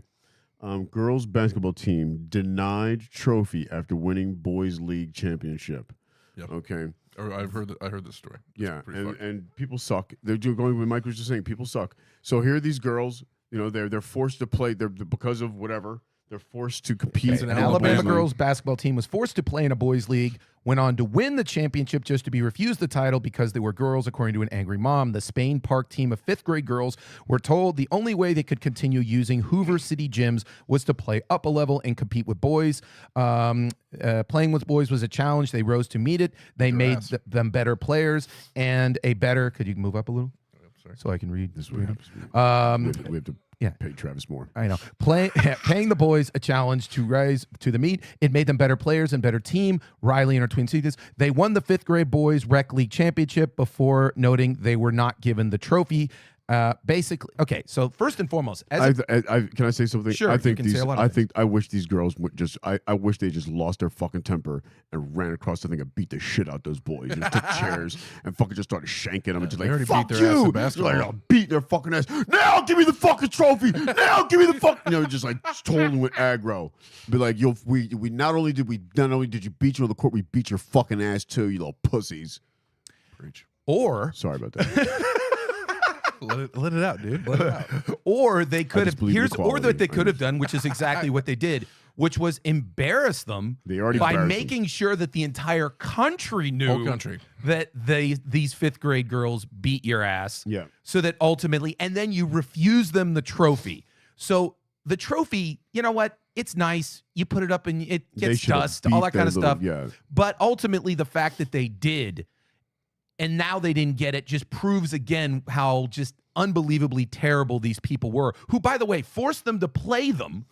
girls basketball team denied trophy after winning boys league championship. Yep. Okay. Or I heard this story. It's Yeah, pretty fucked. and people suck. They're going with Mike was just saying people suck. So here are these girls, you know, they're forced to play. They're because of whatever. They're forced to compete. An in the Alabama boys' league. girls basketball team was forced to play in a boys' league, went on to win the championship just to be refused the title because they were girls, according to an angry mom. The Spain Park team of 5th grade girls were told the only way they could continue using Hoover City gyms was to play up a level and compete with boys. Playing with boys was a challenge. They rose to meet it. They made ass. them better players and a better. Could you move up a little Sorry. so I can read This is what happens. We have to yeah. pay Travis more. I know. Paying the boys a challenge to rise to the meet. It made them better players and better team. Riley and her twin sisters. They won the 5th grade boys rec league championship before noting they were not given the trophy. Basically, okay. So first and foremost, as Can I say something? Sure, I you think can say these. a lot of I things. think I wish these girls would just. I wish they just lost their fucking temper and ran across the thing and beat the shit out those boys. And took chairs and fucking just started shanking them and just They like already fuck beat their ass in you. basketball. Like, I'll beat their fucking ass. Now give me the fucking trophy. Now give me the fuck. You know, just like totally with aggro. Be like, yo, we not only did you beat you on the court, we beat your fucking ass too, you little pussies. Preach. or Sorry about that. Let it out, dude. Let it out. or they could just have believe in here's or equality. that they could have done, which is exactly what they did, which was embarrass them They already by embarrassed them. making sure that the entire country knew Whole country. that these 5th grade girls beat your ass. Yeah. So that ultimately, and then you refuse them the trophy. So the trophy, you know what? It's nice. You put it up and it They gets should have dust, all beat that kind of their stuff. little- yeah. But ultimately, the fact that they did, and now they didn't get it, just proves again how just unbelievably terrible these people were. Who, by the way, forced them to play them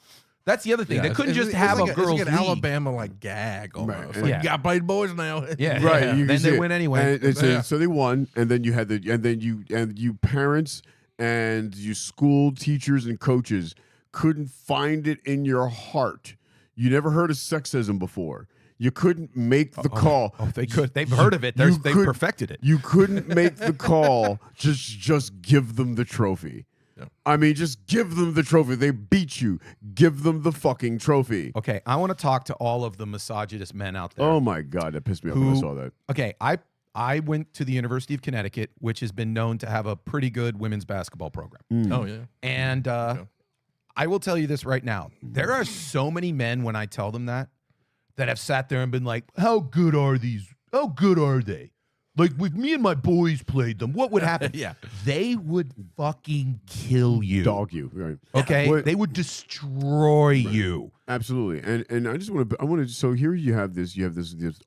That's the other thing. They couldn't just have a girls' like an league. Alabama like gag almost. Right. Like, Yeah. you got played boys now. Yeah, Right, yeah. you can Then see they it. win anyway. So they won, and then you had you parents and you school teachers and coaches couldn't find it in your heart. You never heard of sexism before. You couldn't make the call. Oh, they could. They've heard of it. They perfected it. You couldn't make the call. Just give them the trophy. Yeah. I mean, just give them the trophy. They beat you. Give them the fucking trophy. Okay, I want to talk to all of the misogynist men out there. Oh my God, that pissed me off when I saw that. Okay, I went to the University of Connecticut, which has been known to have a pretty good women's basketball program. Oh yeah. And I will tell you this right now. There are so many men, when I tell them that have sat there and been like, how good are these? How good are they? Like, with me and my boys played them, what would happen? Yeah. They would fucking kill you. Dog you, right? Okay? What- They would destroy you. Absolutely, and I just want to. So here you have this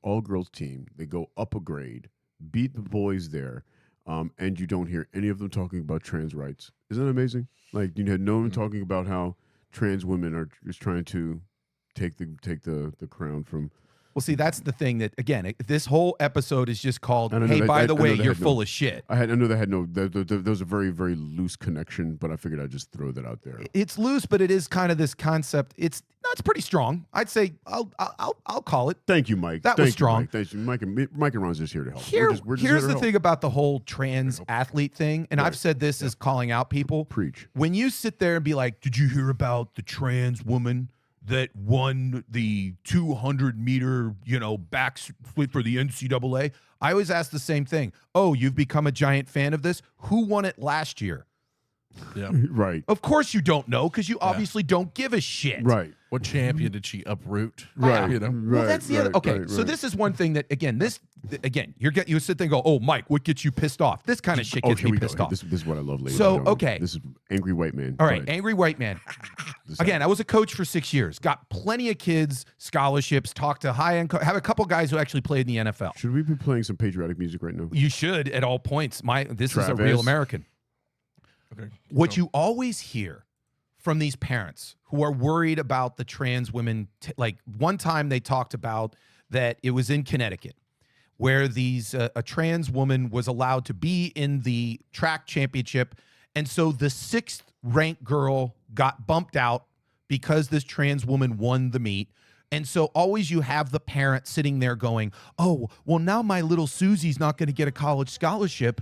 all girls team. They go up a grade, beat the boys there, and you don't hear any of them talking about trans rights. Isn't that amazing? Like, you had no one talking about how trans women are just trying to take the crown from. Well, see, that's the thing that, again, this whole episode is just called, I don't know hey, that- by I the know way, they you're had no- full of shit. I know they had no. There was a very very loose connection, but I figured I'd just throw that out there. It's loose, but it is kind of this concept. It's pretty strong. I'd say I'll call it. Thank you, Mike. That Thank was strong. You, Mike. Thank you, Mike and Ron's just here to help. We're just Here's here the to thing help. about the whole trans athlete thing, and I've said this as calling out people. Preach. When you sit there and be like, did you hear about the trans woman that won the 200-meter, backsplit for the NCAA? I always ask the same thing. Oh, you've become a giant fan of this? Who won it last year? Yeah. Right. Of course you don't know, because you obviously don't give a shit. Right. What champion did she uproot? Right. You know. Well, Right, that's the other. right, Okay, right, so right. this is one thing that you sit there and go, oh, Mike, what gets you pissed off? This kind of shit gets here me we pissed go. off. This is what I love, ladies. So, and gentlemen. okay. This is angry white man. All Go right, ahead. angry white man. This- Again, I was a coach for 6 years. Got plenty of kids, scholarships. Talked to high-end. Have a couple guys who actually played in the NFL. Should we be playing some patriotic music right now? You should at all points. This is a Travis. real American. Okay. What you always hear from these parents who are worried about the trans women, like one time they talked about that it was in Connecticut where a trans woman was allowed to be in the track championship. And so the 6th ranked girl got bumped out because this trans woman won the meet. And so always you have the parent sitting there going, oh, well, now my little Susie's not going to get a college scholarship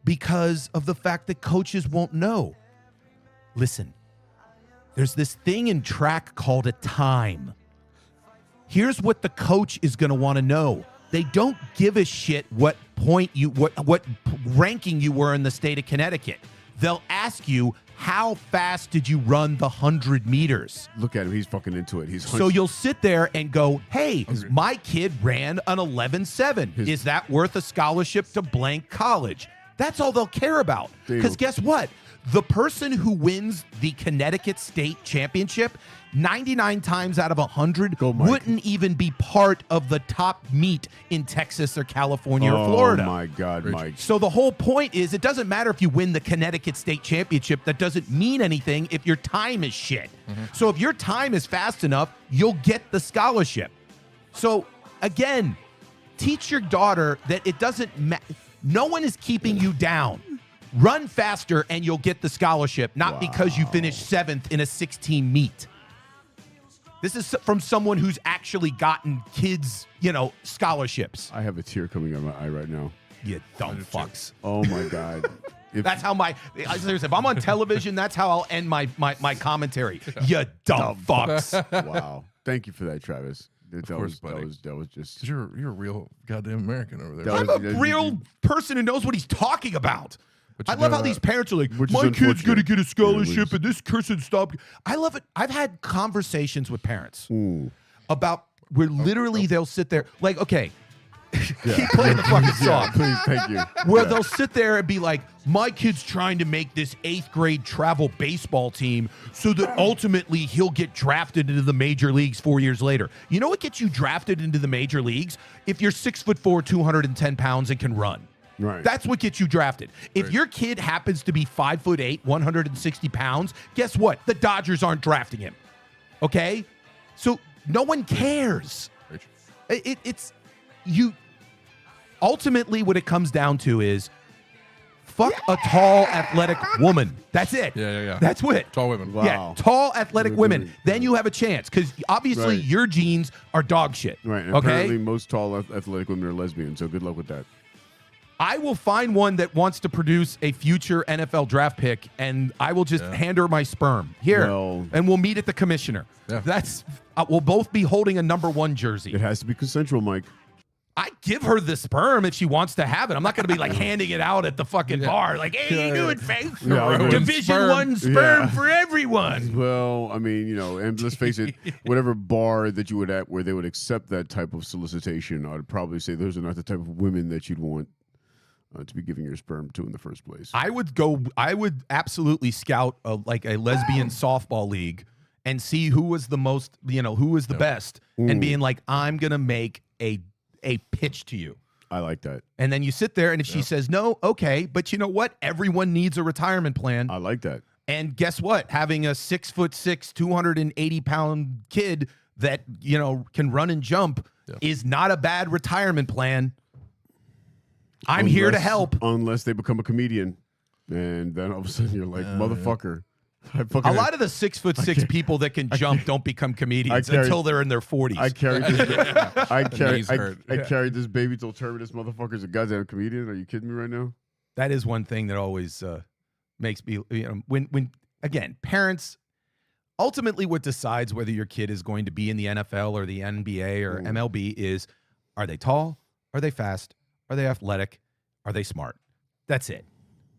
because of the fact that coaches won't know. Listen, there's this thing in track called a time. Here's what the coach is going to want to know. They don't give a shit what ranking you were in the state of Connecticut. They'll ask you, how fast did you run the 100 meters? Look at him. He's fucking into it. He's So you'll sit there and go, hey, my kid ran an 11.7. Is that worth a scholarship to blank college? That's all they'll care about. Because guess what? The person who wins the Connecticut State Championship, 99 times out of 100, Go, Mike. wouldn't even be part of the top meet in Texas or California or Florida. Oh my God, Mike. So the whole point is it doesn't matter if you win the Connecticut State Championship. That doesn't mean anything if your time is shit. So if your time is fast enough, you'll get the scholarship. So again, teach your daughter that it doesn't matter. No one is keeping you down. Run faster and you'll get the scholarship, not because you finished 7th in a 16 meet. This is from someone who's actually gotten kids, scholarships. I have a tear coming out of my eye right now. You dumb fucks. Oh my God. That's how seriously, if I'm on television, that's how I'll end my commentary. You dumb fucks. Wow. Thank you for that, Travis. That course, buddy. That was just. You're a real goddamn American over there. That I'm a real person who knows what he's talking about. But I you love know how these parents are like, Which is my kid's unfortunate. going to get a scholarship Yeah, and this person stopped. I love it. I've had conversations with parents Ooh. about where literally they'll sit there like, okay, keep playing the fucking Yeah, song. please, thank you. Where Yeah. they'll sit there and be like, my kid's trying to make this 8th grade travel baseball team so that ultimately he'll get drafted into the major leagues 4 years later. You know what gets you drafted into the major leagues? If you're 6'4", 210 pounds and can run. Right. That's what gets you drafted. If your kid happens to be 5'8", 160 pounds, guess what? The Dodgers aren't drafting him. Okay? So no one cares. It's you. Ultimately, what it comes down to is fuck a tall, athletic woman. That's it. Yeah. That's it. Tall women. Wow. Yeah, tall, athletic women. Then you have a chance because obviously Right. your genes are dog shit. Right. And Okay. apparently, most tall athletic women are lesbian. So good luck with that. I will find one that wants to produce a future NFL draft pick, and I will just hand her my sperm here, Well- and we'll meet at the commissioner. Yeah. That's we'll both be holding a number 1 jersey. It has to be consensual, Mike. I give her the sperm if she wants to have it. I'm not going to be like handing it out at the fucking bar, like, "Hey, you doing, face? Yeah, Division sperm. 1 sperm Yeah. for everyone." Well, I mean, and let's face it, whatever bar that you would at where they would accept that type of solicitation, I'd probably say those are not the type of women that you'd want to be giving your sperm to in the first place. I would absolutely scout a lesbian softball league and see who was the most, who was the best, and being like, I'm gonna make a pitch to you. I like that. And then you sit there, and if she says no, okay, but you know what? Everyone needs a retirement plan. I like that. And guess what? Having a 6'6", 280-pound kid that can run and jump is not a bad retirement plan. I'm here to help. Unless they become a comedian, and then all of a sudden you're like, motherfucker. A lot of the 6'6" people that can jump don't become comedians until they're in their 40s. I carried this. knees hurt. I carried this baby till term. This motherfucker's a goddamn comedian. Are you kidding me right now? That is one thing that always makes me, when again, parents, ultimately what decides whether your kid is going to be in the NFL or the NBA or MLB is, are they tall? Are they fast? Are they athletic? Are they smart? That's it.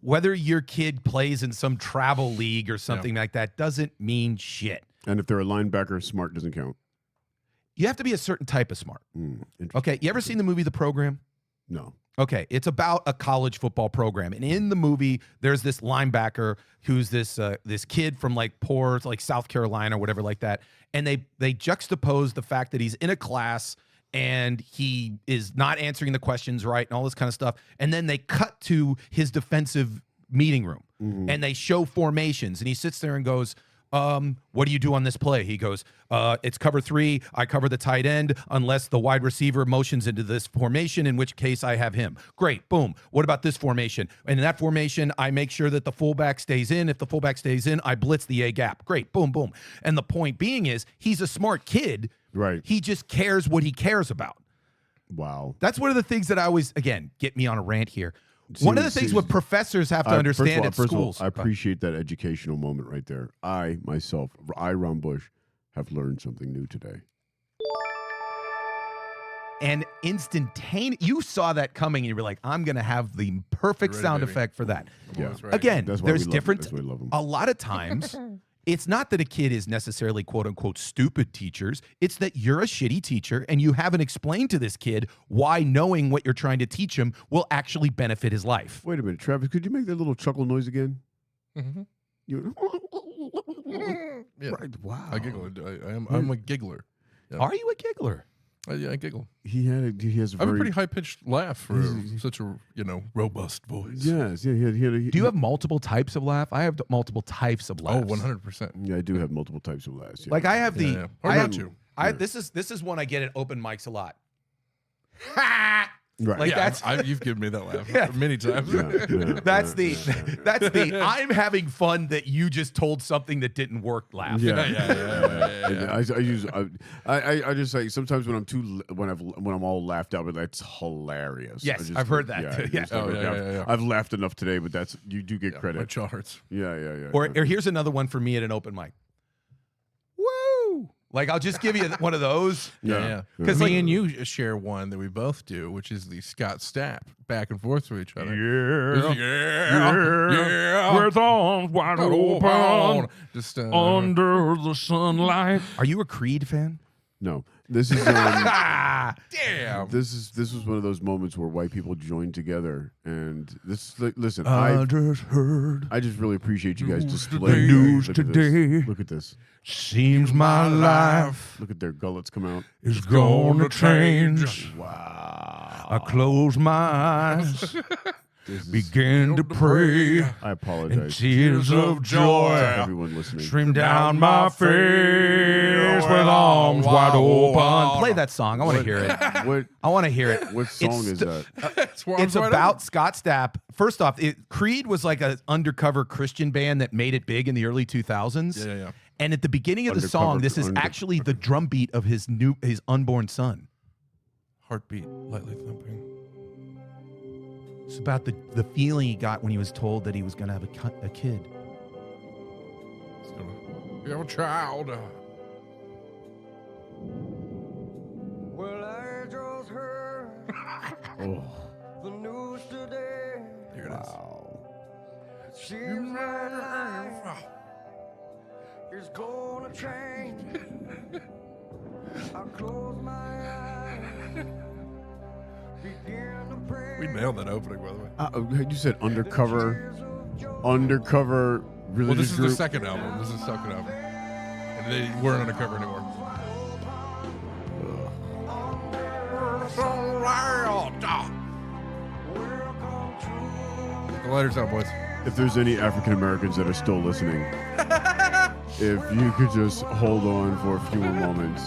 Whether your kid plays in some travel league or something like that doesn't mean shit. And if they're a linebacker, smart doesn't count. You have to be a certain type of smart. Okay, you ever seen the movie The Program? No. Okay, it's about a college football program, and in the movie, there's this linebacker who's this kid from poor South Carolina or whatever like that, and they juxtapose the fact that he's in a class and he is not answering the questions right and all this kind of stuff, and then they cut to his defensive meeting room and they show formations, and he sits there and goes, what do you do on this play? He goes, it's cover 3. I cover the tight end unless the wide receiver motions into this formation, in which case I have him. Great. Boom. What about this formation? And in that formation, I make sure that the fullback stays in. If the fullback stays in, I blitz the A gap. Great. Boom, boom. And the point being is he's a smart kid. Right. He just cares what he cares about. Wow. That's one of the things that I always, again, get me on a rant here. One of the things what professors have to understand at schools. I appreciate that educational moment right there. I, Ron Bush, have learned something new today. And instantaneous, you saw that coming and you were like, I'm going to have the perfect Ready, sound baby. effect for that. Yeah. That's right. Again, That's why there's we love different, That's why we love 'em. a lot of times, it's not that a kid is necessarily quote unquote stupid teachers. It's that you're a shitty teacher and you haven't explained to this kid why knowing what you're trying to teach him will actually benefit his life. Wait a minute, Travis. Could you make that little chuckle noise again? Mhm. You. Yeah. Right. Wow. I giggle. I'm a giggler. Yeah. Are you a giggler? Yeah, I giggle. He has a I have a very pretty high pitched laugh for such a robust voice. Yes. Yeah. Do you have multiple types of laugh? I have multiple types of Oh, laughs. 100%. Yeah, I do have multiple types of laughs. Yeah. Like I have the, Yeah. Or I not have, to. I this is one I get at open mics a lot. right. Like Yeah, that's you've given me that laugh many times. that's the I'm having fun that you just told something that didn't work laugh. Yeah. I just say sometimes when I'm all laughed out, but that's hilarious. Yes, I've heard that too. Yeah. Yeah. I've laughed enough today, but you do get My credit. jaw hurts. Yeah. Or here's another one for me at an open mic. Woo! Like I'll just give you one of those. Yeah. Because Me and you share one that we both do, which is the Scott Stapp back and forth to each other. Yeah. With arms wide open Just under the sunlight. Are you a Creed fan? No, this is Ah! damn. this was one of those moments where white people joined together, and listen, I just heard I just really appreciate you guys displaying news Look at this. today. Look at this. seems my life Look at their gullets come out. is gonna change. Wow. I close my eyes began to pray, I and apologize. tears of to joy everyone listening. streamed down my face with arms wide open. Play that song. I want to hear it. What I want to hear it. what song is that? It's about Scott Stapp. First off, Creed was like an undercover Christian band that made it big in the early 2000s. Yeah. And at the beginning of the Undercover- song, this is actually the drum beat of his unborn son. Heartbeat, lightly thumping. It's about the feeling he got when he was told that he was going to have a kid. We have a child. Well, I just heard Oh, the news today. Here it is. wow. Seems my life is gonna change. I close my eyes, begin to pray. We nailed that opening, by the way. You said undercover Well, religious this is group. the second album. This is the second album. And they weren't undercover anymore. The lighters out, boys. If there's any African Americans that are still listening, if you could just hold on for a few more moments.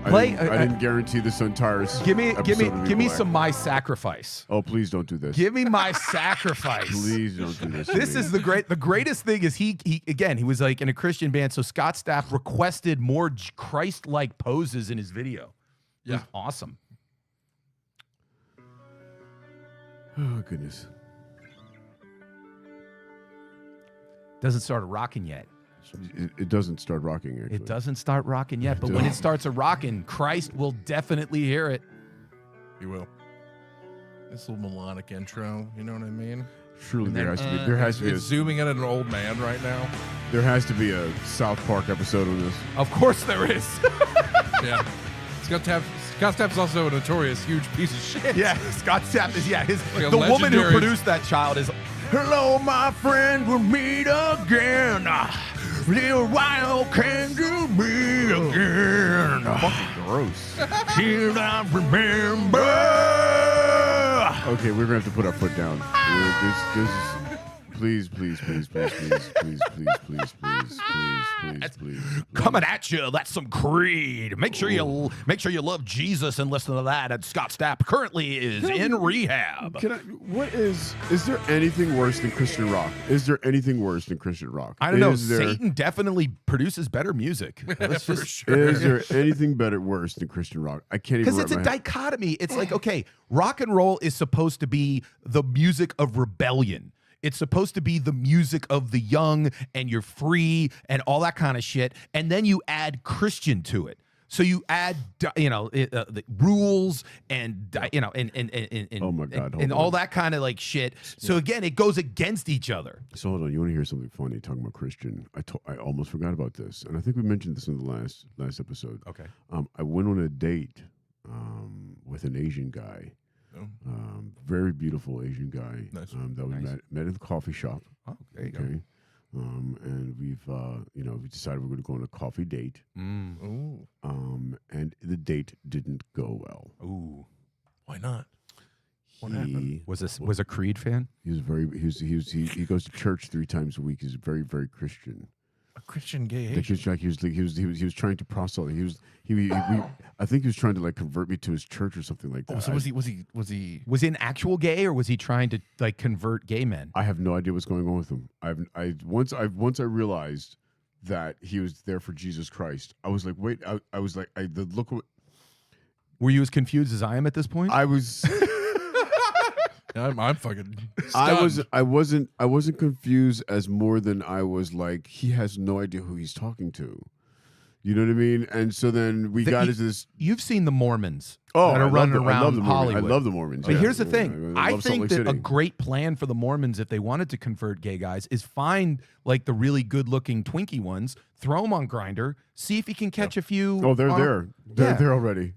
I didn't guarantee this entire Give me black. some My Sacrifice. Oh, please don't do this. Give me My Sacrifice. Please don't do this. to This me. is the greatest thing is he was like in a Christian band, so Scott Stapp requested more Christ-like poses in his video. It was Yeah. awesome. Oh goodness. Doesn't start rocking yet. It doesn't start rocking. Actually, It doesn't start rocking yet, but when it starts a rocking, Christ will definitely hear it. You will. This little melodic intro, you know what I mean? Surely And there then, has to be. There has to be. It's zooming in at an old man right now. There has to be a South Park episode on this. Of course there is. Yeah. Scott Stapp's also a notorious huge piece of shit. Yeah, Scott Stapp is a the woman who legendary- produced that child is. Hello, my friend, we'll meet again. Little while can you be again? Fucking gross. Till I remember. Okay, we're gonna have to put our foot down. This is, please, please, please, please, please, please, please, please, please, please, please. Coming at you, that's some Creed. Make sure you love Jesus and listen to that. And Scott Stapp currently is in rehab. Is there anything worse than Christian rock? Is there anything worse than Christian rock? I don't know. Is there, Satan definitely produces better music. Let's For just sure. Is there anything better worse than Christian rock? I can't even. because it's a wrap my head- dichotomy. It's like, okay, rock and roll is supposed to be the music of rebellion. It's supposed to be the music of the young and you're free and all that kind of shit. And then you add Christian to it. So you add, the rules and, and Oh my God, hold and all on. that kind of like shit. So again, it goes against each other. So hold on, you want to hear something funny? Talking about Christian, I almost forgot about this, and I think we mentioned this in the last episode. Okay. I went on a date with an Asian guy, very beautiful Asian guy. Nice. That we met at the coffee shop. Oh, there you Okay. And we decided we're going to go on a coffee date. go. Ooh. And the date didn't go well. Ooh. Why not? What He happened? Was a Creed fan? he goes to church 3 times a week. He's very, very Christian. A Christian gay Like Asian. he was trying to proselyte. I think he was trying to like convert me to his church or something like that. Oh, so was he? Was he an actual gay or was he trying to like convert gay men? I have no idea what's going on with him. Once I realized that he was there for Jesus Christ, I was like, wait. I was like, the look. Were you as confused as I am at this point? I was. I'm fucking. Stunned. I wasn't confused as more than I was like, he has no idea who he's talking to. You know what I mean? And so then we got into this. You've seen the Mormons that I are love running the- I around love the Mormons. Hollywood. I love the Mormons. But yeah. here's the thing. I I love Salt think Lake that a City. great plan for the Mormons, if they wanted to convert gay guys, is find like the really good-looking Twinkie ones, throw them on Grinder, see if you can catch a few. Oh, they're there. They're Yeah. there already.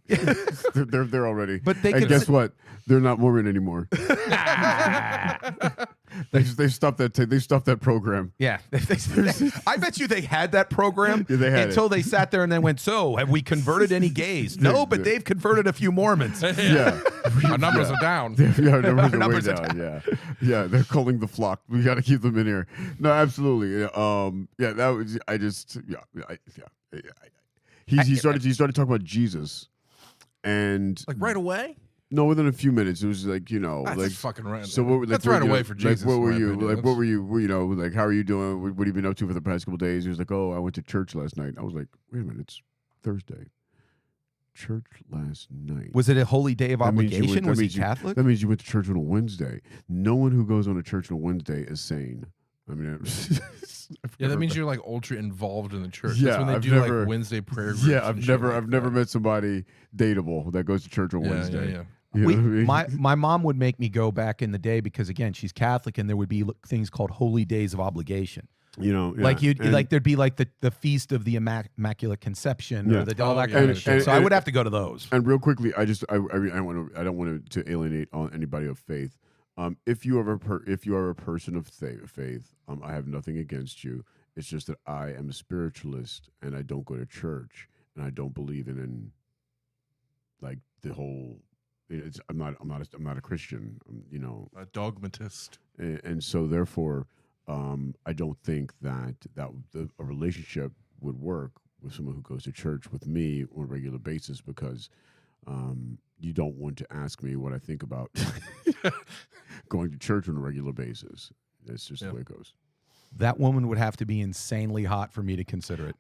they're there already. But they and could guess s- what? They're not Mormon anymore. They stopped that. They stopped that program. Yeah. I bet you they had that program Yeah, they had until they sat there and then went, so have we converted any gays? No, but they've converted a few Mormons. Yeah, Our numbers are down. yeah, our numbers are way numbers are down. Yeah, they're calling the flock. We got to keep them in here. No, absolutely. Yeah, that was. I just. He started talking about Jesus, and Like right away. no, within a few minutes, it was like That's like fucking random. So what? Like, That's right you know, away for Jesus. Like, what were in my you? opinion. Like, what were you? Like, how are you doing? What have you been up to for the past couple days? He was like, oh, I went to church last night. I was like, wait a minute, it's Thursday. Church last night. Was it a holy day of That means you obligation? went- that Was he means you- Catholic? That means you went to church on a Wednesday. No one who goes on a church on a Wednesday is sane. I mean, Yeah, that means you're like ultra involved in the church. Yeah, That's when they I've do never- like Wednesday prayer groups. Yeah, and I've shit never like that. met somebody dateable that goes to church on Wednesday. Yeah. You know what I mean? My mom would make me go back in the day because again she's Catholic and there would be things called holy days of obligation. You know, Like yeah, you'd and- like there'd be like the feast of the Immaculate Conception Yeah. or all Oh, that yeah, kind yeah, of shit. and- So I and- would have to go to those. And real quickly, I don't want to alienate on anybody of faith. If you are a person of faith, I have nothing against you. It's just that I am a spiritualist and I don't go to church and I don't believe in like the whole. I'm not a Christian. You know, A dogmatist. and so therefore, I don't think that a relationship would work with someone who goes to church with me on a regular basis because you don't want to ask me what I think about going to church on a regular basis. That's just the way it goes. That woman would have to be insanely hot for me to consider it.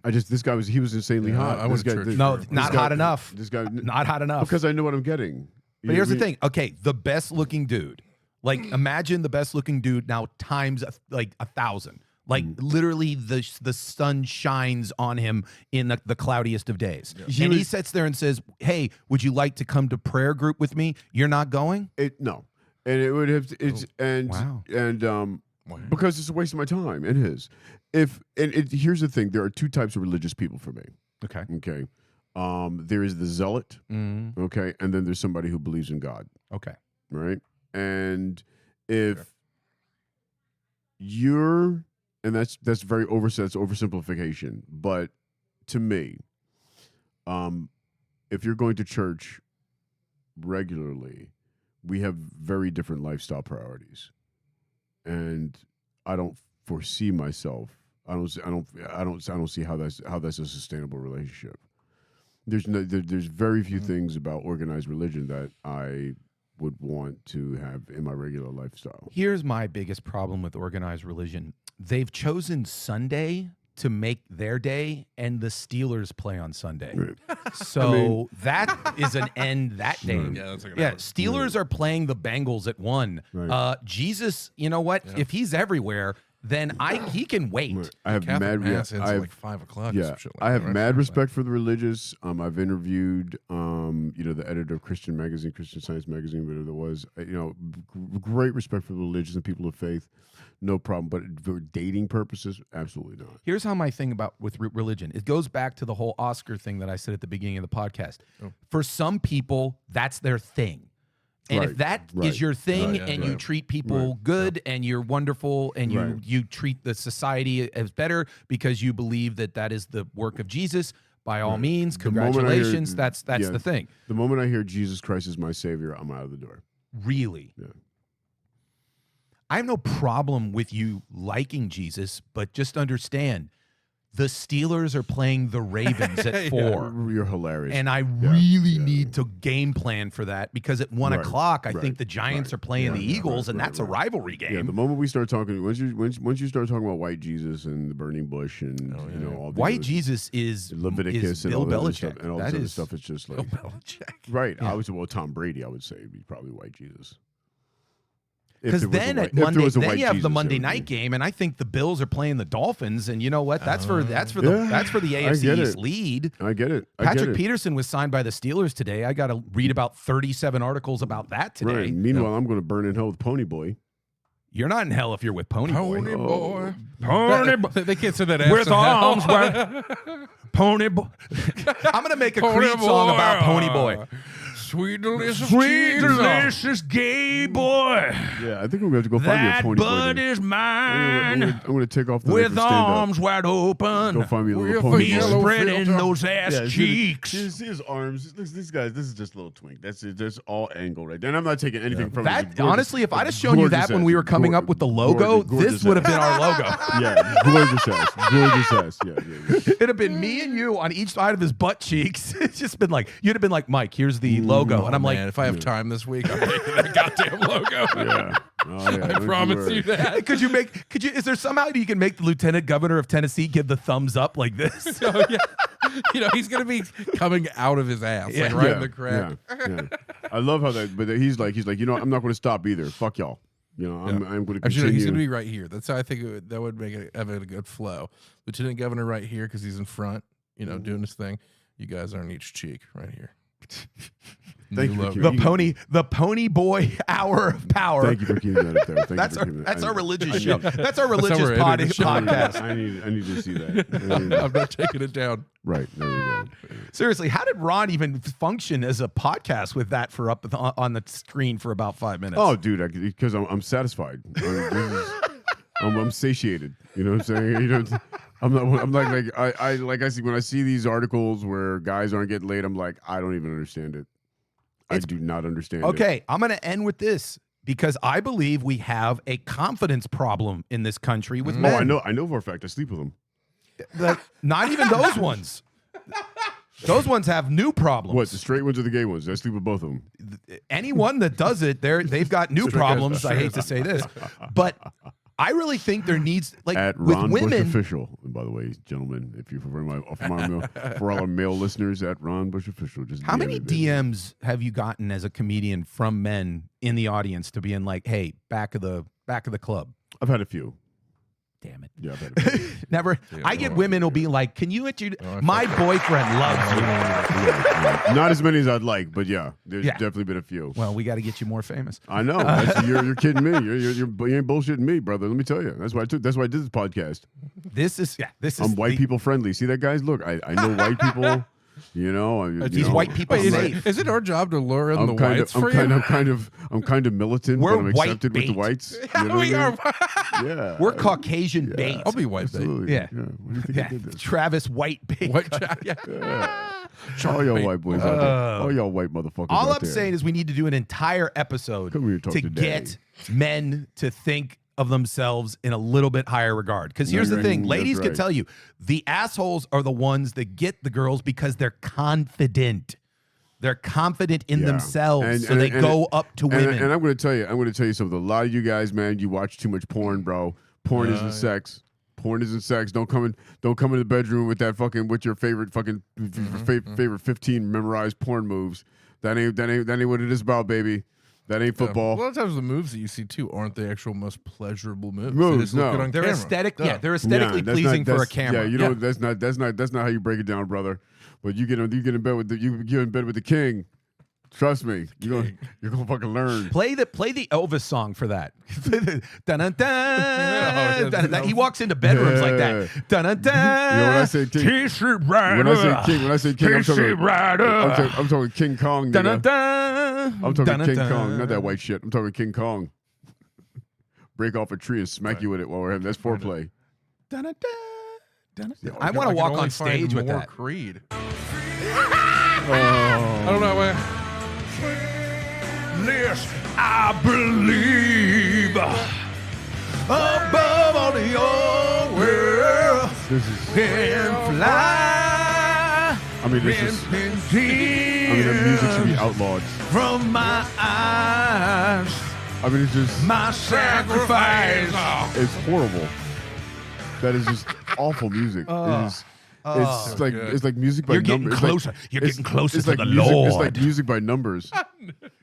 He was insanely Yeah, hot. I went This to guy- church this- No, this not guy- hot enough. This guy, Not hot enough. because I know what I'm getting. But here's the thing. Okay, the best looking dude. Like imagine the best looking dude now times like 1,000. Like literally the sun shines on him in the cloudiest of days. And he sits there and says, "Hey, would you like to come to prayer group with me?" You're not going? No, and it would have to, it's wow. because it's a waste of my time and his. Here's the thing: there are two types of religious people for me. Okay. Okay, there is the zealot. Okay, and then there's somebody who believes in God. Okay. Right, and if you're and that's very that's oversimplification, but to me, if you're going to church regularly, we have very different lifestyle priorities, and I don't foresee myself. I don't see how that's a sustainable relationship. There's very few things about organized religion that I would want to have in my regular lifestyle. Here's my biggest problem with organized religion. They've chosen Sunday to make their day, and the Steelers play on Sunday. Right. So that is an end that day. Right. Yeah, that's like Yeah, Steelers are playing the Bengals at 1. Right. Jesus, you know what? If he's everywhere, then he can wait. Right. I have Catholic mad. mass ends I at have, like 5 o'clock. or yeah, some shit like I have that, right? mad respect for the religious. I've interviewed, the editor of Christian magazine, Christian Science magazine, whatever it was. Great respect for the religious and people of faith, no problem. But for dating purposes, absolutely not. Here's how my thing about with religion. It goes back to the whole Oscar thing that I said at the beginning of the podcast. Oh. For some people, that's their thing. And if Right, that is right. your thing Yeah, and yeah. you treat people good and you're wonderful and Right. you treat the society as better because you believe that is the work of Jesus, by all means, The moment I hear- congratulations. That's yeah, the thing. The moment I hear Jesus Christ is my savior, I'm out of the door. Really. Yeah. I have no problem with you liking Jesus, but just understand the Steelers are playing the Ravens at 4. You're hilarious. And I really yeah. need to game plan for that because at 1 Right, o'clock, I right, think the Giants right, are playing the Eagles, and right, that's a right. rivalry game. Yeah, the moment we start talking, once you start talking about white Jesus and the burning bush and all the White other- Jesus is Leviticus and Bill all that other Belichick. stuff and all That this other is- stuff, it's just like Belichick. right. Yeah. I would say, well, Tom Brady, I would say, would be probably white Jesus. Because then at Monday, then you have the Monday night game, and I think the Bills are playing the Dolphins, and you know what? That's for the Yeah, I AFC get East it. lead. I get it. Patrick Peterson was signed by the Steelers today. I got to read about 37 articles about that today. Right. Meanwhile, I'm going to burn in hell with Pony Boy. You're not in hell if you're with Pony Boy. Pony boy. Pony boy. They can't say that With after arms hell. wide. Pony boy. I'm gonna make a Pony Creed song Boy. about Pony Boy. Sweet delicious Sweet cheese. delicious gay boy. Yeah, I think we're going to have to go find me a That pony bud boy. is I'm mine. going to take off the With stand up. arms wide open. Go find me a We're little for pony Me yellow boy. spreading filter. those ass Yeah, cheeks. see his arms. This guy. This is just a little twink. That's it. That's all angle right there. And I'm not taking anything from it. It's That gorgeous- honestly, if I'd have shown you that gorgeous when ass. we were coming Gor- up with the logo, gorgeous this would have ass. been our logo. Yeah, gorgeous ass. Gorgeous ass. Yeah. It'd have been me and you on each side of his butt cheeks. It's just been like you'd have been like, Mike, here's the logo, and I'm like, Man, if I have time this week, I'm making that goddamn logo. Yeah. Oh, yeah. I don't promise worry. you that. is there somehow you can make the lieutenant governor of Tennessee give the thumbs up like this? So, yeah. He's gonna be coming out of his ass, like right in the crack. Yeah. I love how that, but he's like, I'm not going to stop either. Fuck y'all. I'm going to Actually, continue. he's gonna be right here. That's how I think that would make it have a good flow. Lieutenant Governor right here because he's in front, doing his thing. You guys are on each cheek right here. Thank New you, logo. Ricky. The pony boy hour of power. Thank you for keeping that up there. Thank That's you our for keeping that's that. our religious show. That's our how religious we're ending the show. podcast. I need to see that. I'm not taking it down. Right. There we go. Seriously, how did Ron even function as a podcast with that for up on the screen for about 5 minutes? Oh, dude, because I'm satisfied. I'm satiated. You know what I'm saying? I'm like I see when I see these articles where guys aren't getting laid, I'm like, I don't even understand it. I do not understand it. Okay, I'm going to end with this because I believe we have a confidence problem in this country with men. Oh, I know for a fact. I sleep with them. Not even those ones. Those ones have new problems. What, the straight ones or the gay ones? I sleep with both of them. Anyone that does it, they've got new problems. I hate to say this, but I really think there needs At with Ron Bush women. Official. And by the way, gentlemen, if you for all our male listeners, at Ron Bush Official. Just How DM many it, baby. DMs have you gotten as a comedian from men in the audience to being like, "Hey, back of the club"? I've had a few. Damn it. Yeah, I've had a few. Never. I get women who'll be like, "Can you introduce my boyfriend loves you." Yeah. Not as many as I'd like, but yeah, there's Yeah. definitely been a few. Well, we got to get you more famous. I know. You're kidding me. You ain't bullshitting me, brother. Let me tell you. That's why I did this podcast. This is I'm white people friendly. See that, guys? Look, I know white people. These white people Wait, safe. is it our job to lure in the I'm whites for you? kind of militant, We're but I'm white accepted with the bait. whites. You know what We I are. mean? Yeah. We're Caucasian bait. I'll be white bait. Absolutely. Yeah. What do you think I Yeah, did this? Travis White bait. White jack. Yeah. All y'all bait. white boys out there. All y'all white motherfuckers All out I'm there. saying is we need to do an entire episode Come here, talk to to get Daddy. men to think of themselves in a little bit higher regard. Because here's the thing, That's ladies can right. tell you, the assholes are the ones that get the girls because they're confident. They're confident in Yeah. themselves, so they go up to women. And I'm going to tell you something. A lot of you guys, man, you watch too much porn, bro. Porn isn't sex. Porn isn't sex. Don't come in the bedroom with that fucking with your favorite fucking favorite 15 memorized porn moves. That ain't what it is about, baby. That ain't football. A lot of times the moves that you see too aren't the actual most pleasurable moves. Moves, They just look no. good on they're camera. aesthetic. Duh. Yeah, they're aesthetically that's pleasing for a that's- camera. Yeah, you know that's not how you break it down, brother. But you get in bed with the king. Trust me, you're gonna fucking learn. Play the Elvis song for that. Dun, dun, dun, dun, dun. He walks into bedrooms like that. Dun, dun, dun. You know, when I say king, T-shirt rider. when I say king, T-shirt rider. I'm talking King Kong. Dun, Nigga. dun, dun. I'm talking Dun, dun, King dun. Kong, not that white shit. I'm talking King Kong. Break off a tree and smack you with it while we're having that's foreplay. Dun, dun, dun, dun, dun. I I want to can walk only on find stage with more that. Creed. I don't know. This I believe above all the old world This is. can fly. I mean, this is. The music should be outlawed. From my eyes, I mean, it's just. my sacrifice. It's horrible. That is just awful music. It's like good. it's like music by You're getting numbers. closer. You're It's- getting closer it's to like the music, It's Lord. like music by numbers.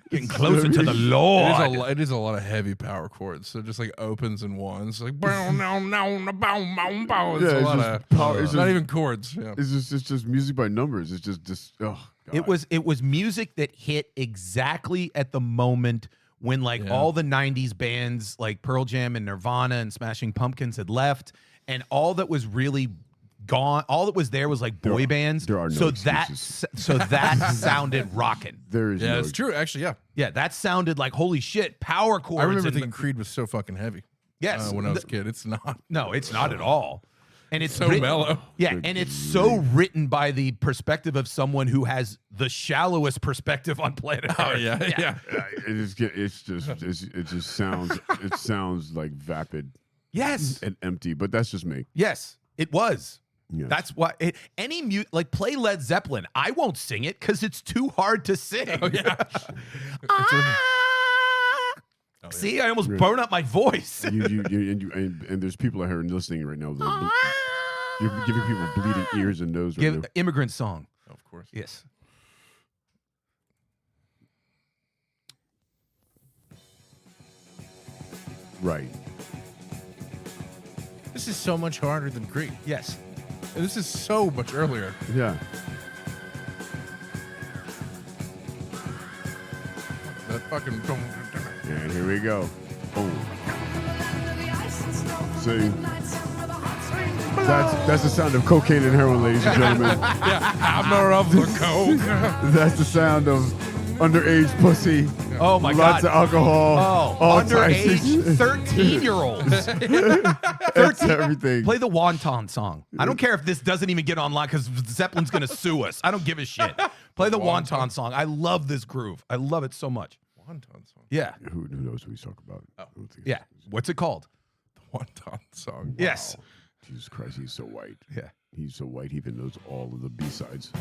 Getting closer to the It Lord. is a lot of heavy power chords. So just like opens and ones, like boom, boom, boom, boom, boom, boom. It's Yeah, a it's lot just of power. It's not just- even chords. Yeah. It's just music by numbers. It's just oh. God. It was music that hit exactly at the moment when Yeah. all the 90s bands like Pearl Jam and Nirvana and Smashing Pumpkins had left, and all that was really gone. All that was there was like boy bands. there are no excuses. So that sounded rocking. There is Yeah, no it's true. Actually, yeah. Yeah, that sounded like holy shit. Power chords. I remember and- thinking Creed was so fucking heavy. Yes, when I was a kid. It's not. no, it's not at all. And it's So written- mellow. Yeah, Good and it's so written by the perspective of someone who has the shallowest perspective on planet Earth. Oh yeah, yeah. It just sounds like vapid Yes. and empty. But that's just me. Yes, it was. Yes. That's why any mute like play Led Zeppelin. I won't sing it because it's too hard to sing. Oh yeah. See, I almost burned up my voice. And there's people out here listening right now. You're giving people bleeding ears and nose right Give now. immigrant song. Of course. Yes. Right. This is so much harder than Creed. Yes. And this is so much earlier. Yeah. That fucking. And here we go. Boom. See, that's the sound of cocaine and heroin, ladies and gentlemen. Hammer of the coke. That's the sound of underage pussy. Oh my Lots God. of alcohol. Oh, all types of underage shit. 13-year-olds. That's everything. Play the Wonton song. I don't care if this doesn't even get online because Zeppelin's going to sue us. I don't give a shit. Play the Wonton song. I love this groove. I love it so much. Wonton song. Yeah. Who knows what he's talking about? I don't think Yeah. What's it called? The Wonton song. Yes. Jesus Christ, he's so white. Yeah. He's so white, he even knows all of the B-sides.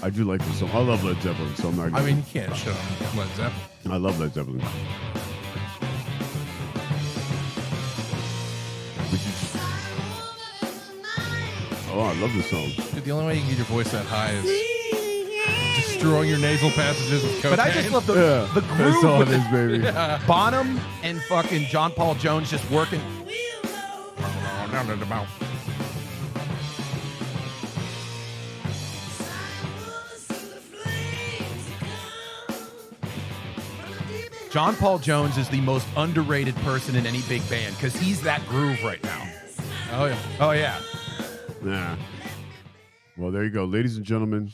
I do like this song. I love Led Zeppelin, so I'm not I gonna- mean, you can't shut on Led Zeppelin. I love Led Zeppelin. But you just- Oh, I love this song. Dude, the only way you can get your voice that high is destroying your nasal passages with cocaine. But I just love the That's groove all with it is, baby. Bonham and fucking John Paul Jones just working. John Paul Jones is the most underrated person in any big band because he's that groove right now. Oh yeah. Oh yeah. Nah. Well, there you go, ladies and gentlemen.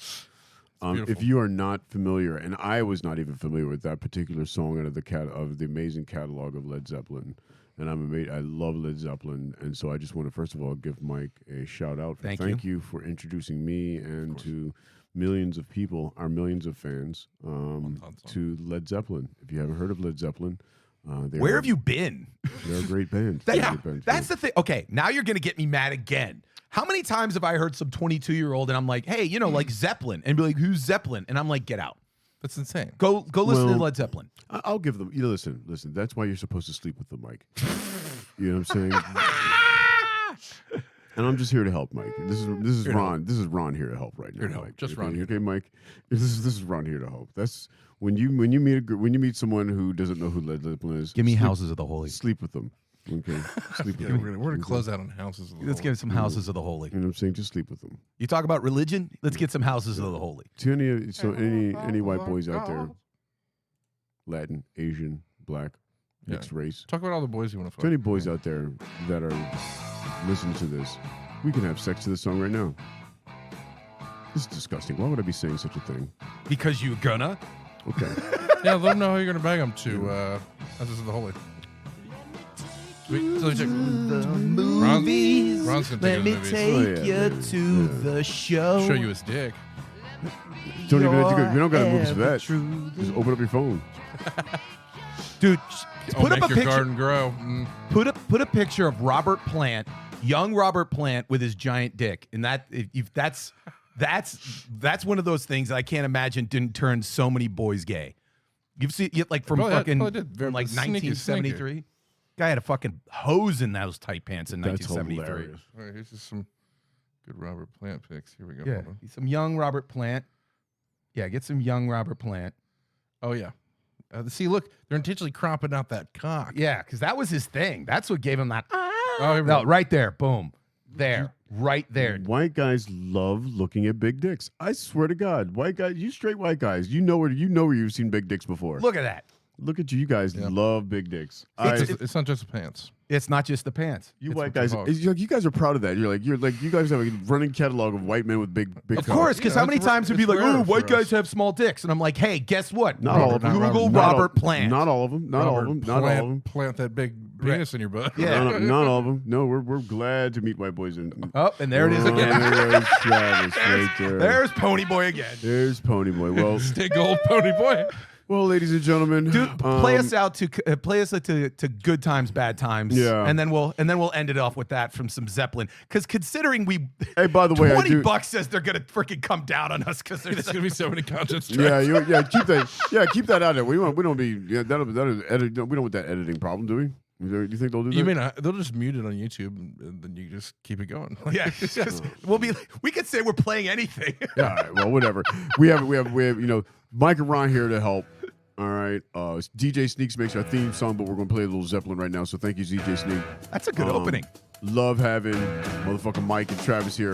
If beautiful. you are not familiar, and I was not even familiar with that particular song out of the amazing catalog of Led Zeppelin, and I love Led Zeppelin, and so I just want to first of all give Mike a shout out. Thank you for introducing me and to millions of people, our millions of fans, to Led Zeppelin. If you haven't heard of Led Zeppelin, Where have you been? They're a great band. They're a great band. That's the thing. Okay, now you're gonna get me mad again. How many times have I heard some 22-year-old and I'm like, hey, you know, like Zeppelin, and be like, who's Zeppelin? And I'm like, get out. That's insane. Go listen to Well, Led Zeppelin. I'll give them. You know, listen. That's why you're supposed to sleep with the mic. You know what I'm saying? And I'm just here to help, Mike. This is Ron. This is Ron here to help right now. Here to help. Mike. Just okay, Ron here. Okay, Mike. This is Ron here to help. That's when you meet someone who doesn't know who Led Zeppelin is. Give me sleep, Houses of the Holy. Sleep with them. Okay. Sleep with Yeah, them. we're gonna close out on houses. Let's get some Houses of the Holy. You know what I'm saying? Just sleep with them. You talk about religion? Let's get some Houses of the Holy. To any white boys out there, Latin, Asian, black, mixed race. Talk about all the boys you want to fuck. To any boys out there that are listening to this, we can have sex to this song right now. This is disgusting. Why would I be saying such a thing? Because you gonna? Okay. Yeah, let them know how you're gonna bang them to Houses of the Holy. Wait, so check. Movies. Ron's gonna Let take me you to the movies. take Oh, yeah, you baby. to Yeah. the show. Show you his dick. Don't even have to go. We don't got to move to Ever that. true. Just open up your phone. Dude, Oh, put make up a your picture. garden grow. Mm. Put a picture of Robert Plant, young Robert Plant with his giant dick, and if that's one of those things that I can't imagine didn't turn so many boys gay. You've seen like from Probably fucking did. from like Sneaky, 1973. Guy had a fucking hose in those tight pants in That's 1973. hilarious. All right, here's just some good Robert Plant pics. Here we go. Yeah, Hold on. some young Robert Plant. Yeah, get some young Robert Plant. Oh yeah. See, look, they're intentionally cropping out that cock. Yeah, because that was his thing. That's what gave him that. Oh, here we No, go. right there, boom, there, right there. White guys love looking at big dicks. I swear to God, white guys, you straight white guys, you know where you've seen big dicks before. Look at that. Look at you. You guys love big dicks. It's not just the pants. It's not just the pants. You It's white what guys, you hog. you guys are proud of that. You're like you guys have a running catalog of white men with big Of course, because how many times would be it's like, rare oh, white for us. guys have small dicks, and I'm like, hey, guess what? Not all of them. Google Not all- Robert Plant. Not all of them. Not all of them. Not all of them. Plant that big penis in your butt. Yeah. Not all of them. No, we're glad to meet white boys. Oh, and there it is again. There's Travis right there. There's Pony Boy again. There's Pony Boy. Well, Stay gold, pony boy. well, ladies and gentlemen, Dude, play us out to good times, bad times. Yeah. and then we'll end it off with that from some Zeppelin. Because considering we, Hey, by the way, I do. $20 says they're gonna freaking come down on us because There's gonna be so many content Yeah, strikes. keep that out there. We don't be that'll edit. We don't want that editing problem, do we? Do you think they'll do that? You mean they'll just mute it on YouTube and then you just keep it going? yeah, it's just, we could say we're playing anything. All right, well, whatever. We have Mike and Ron here to help. All right, DJ Sneaks makes our theme song, but we're gonna play a little Zeppelin right now. So thank you, DJ Sneak. That's a good opening. Love having motherfucking Mike and Travis here.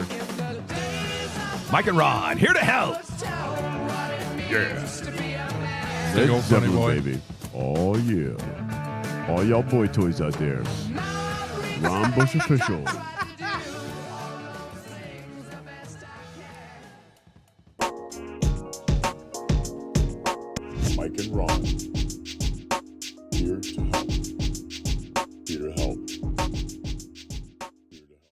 Mike and Ron here to help. Led gold, Funny Zeppelin, boy. baby. Oh yeah, all y'all boy toys out there. Ron Bush official. Mike and Ron.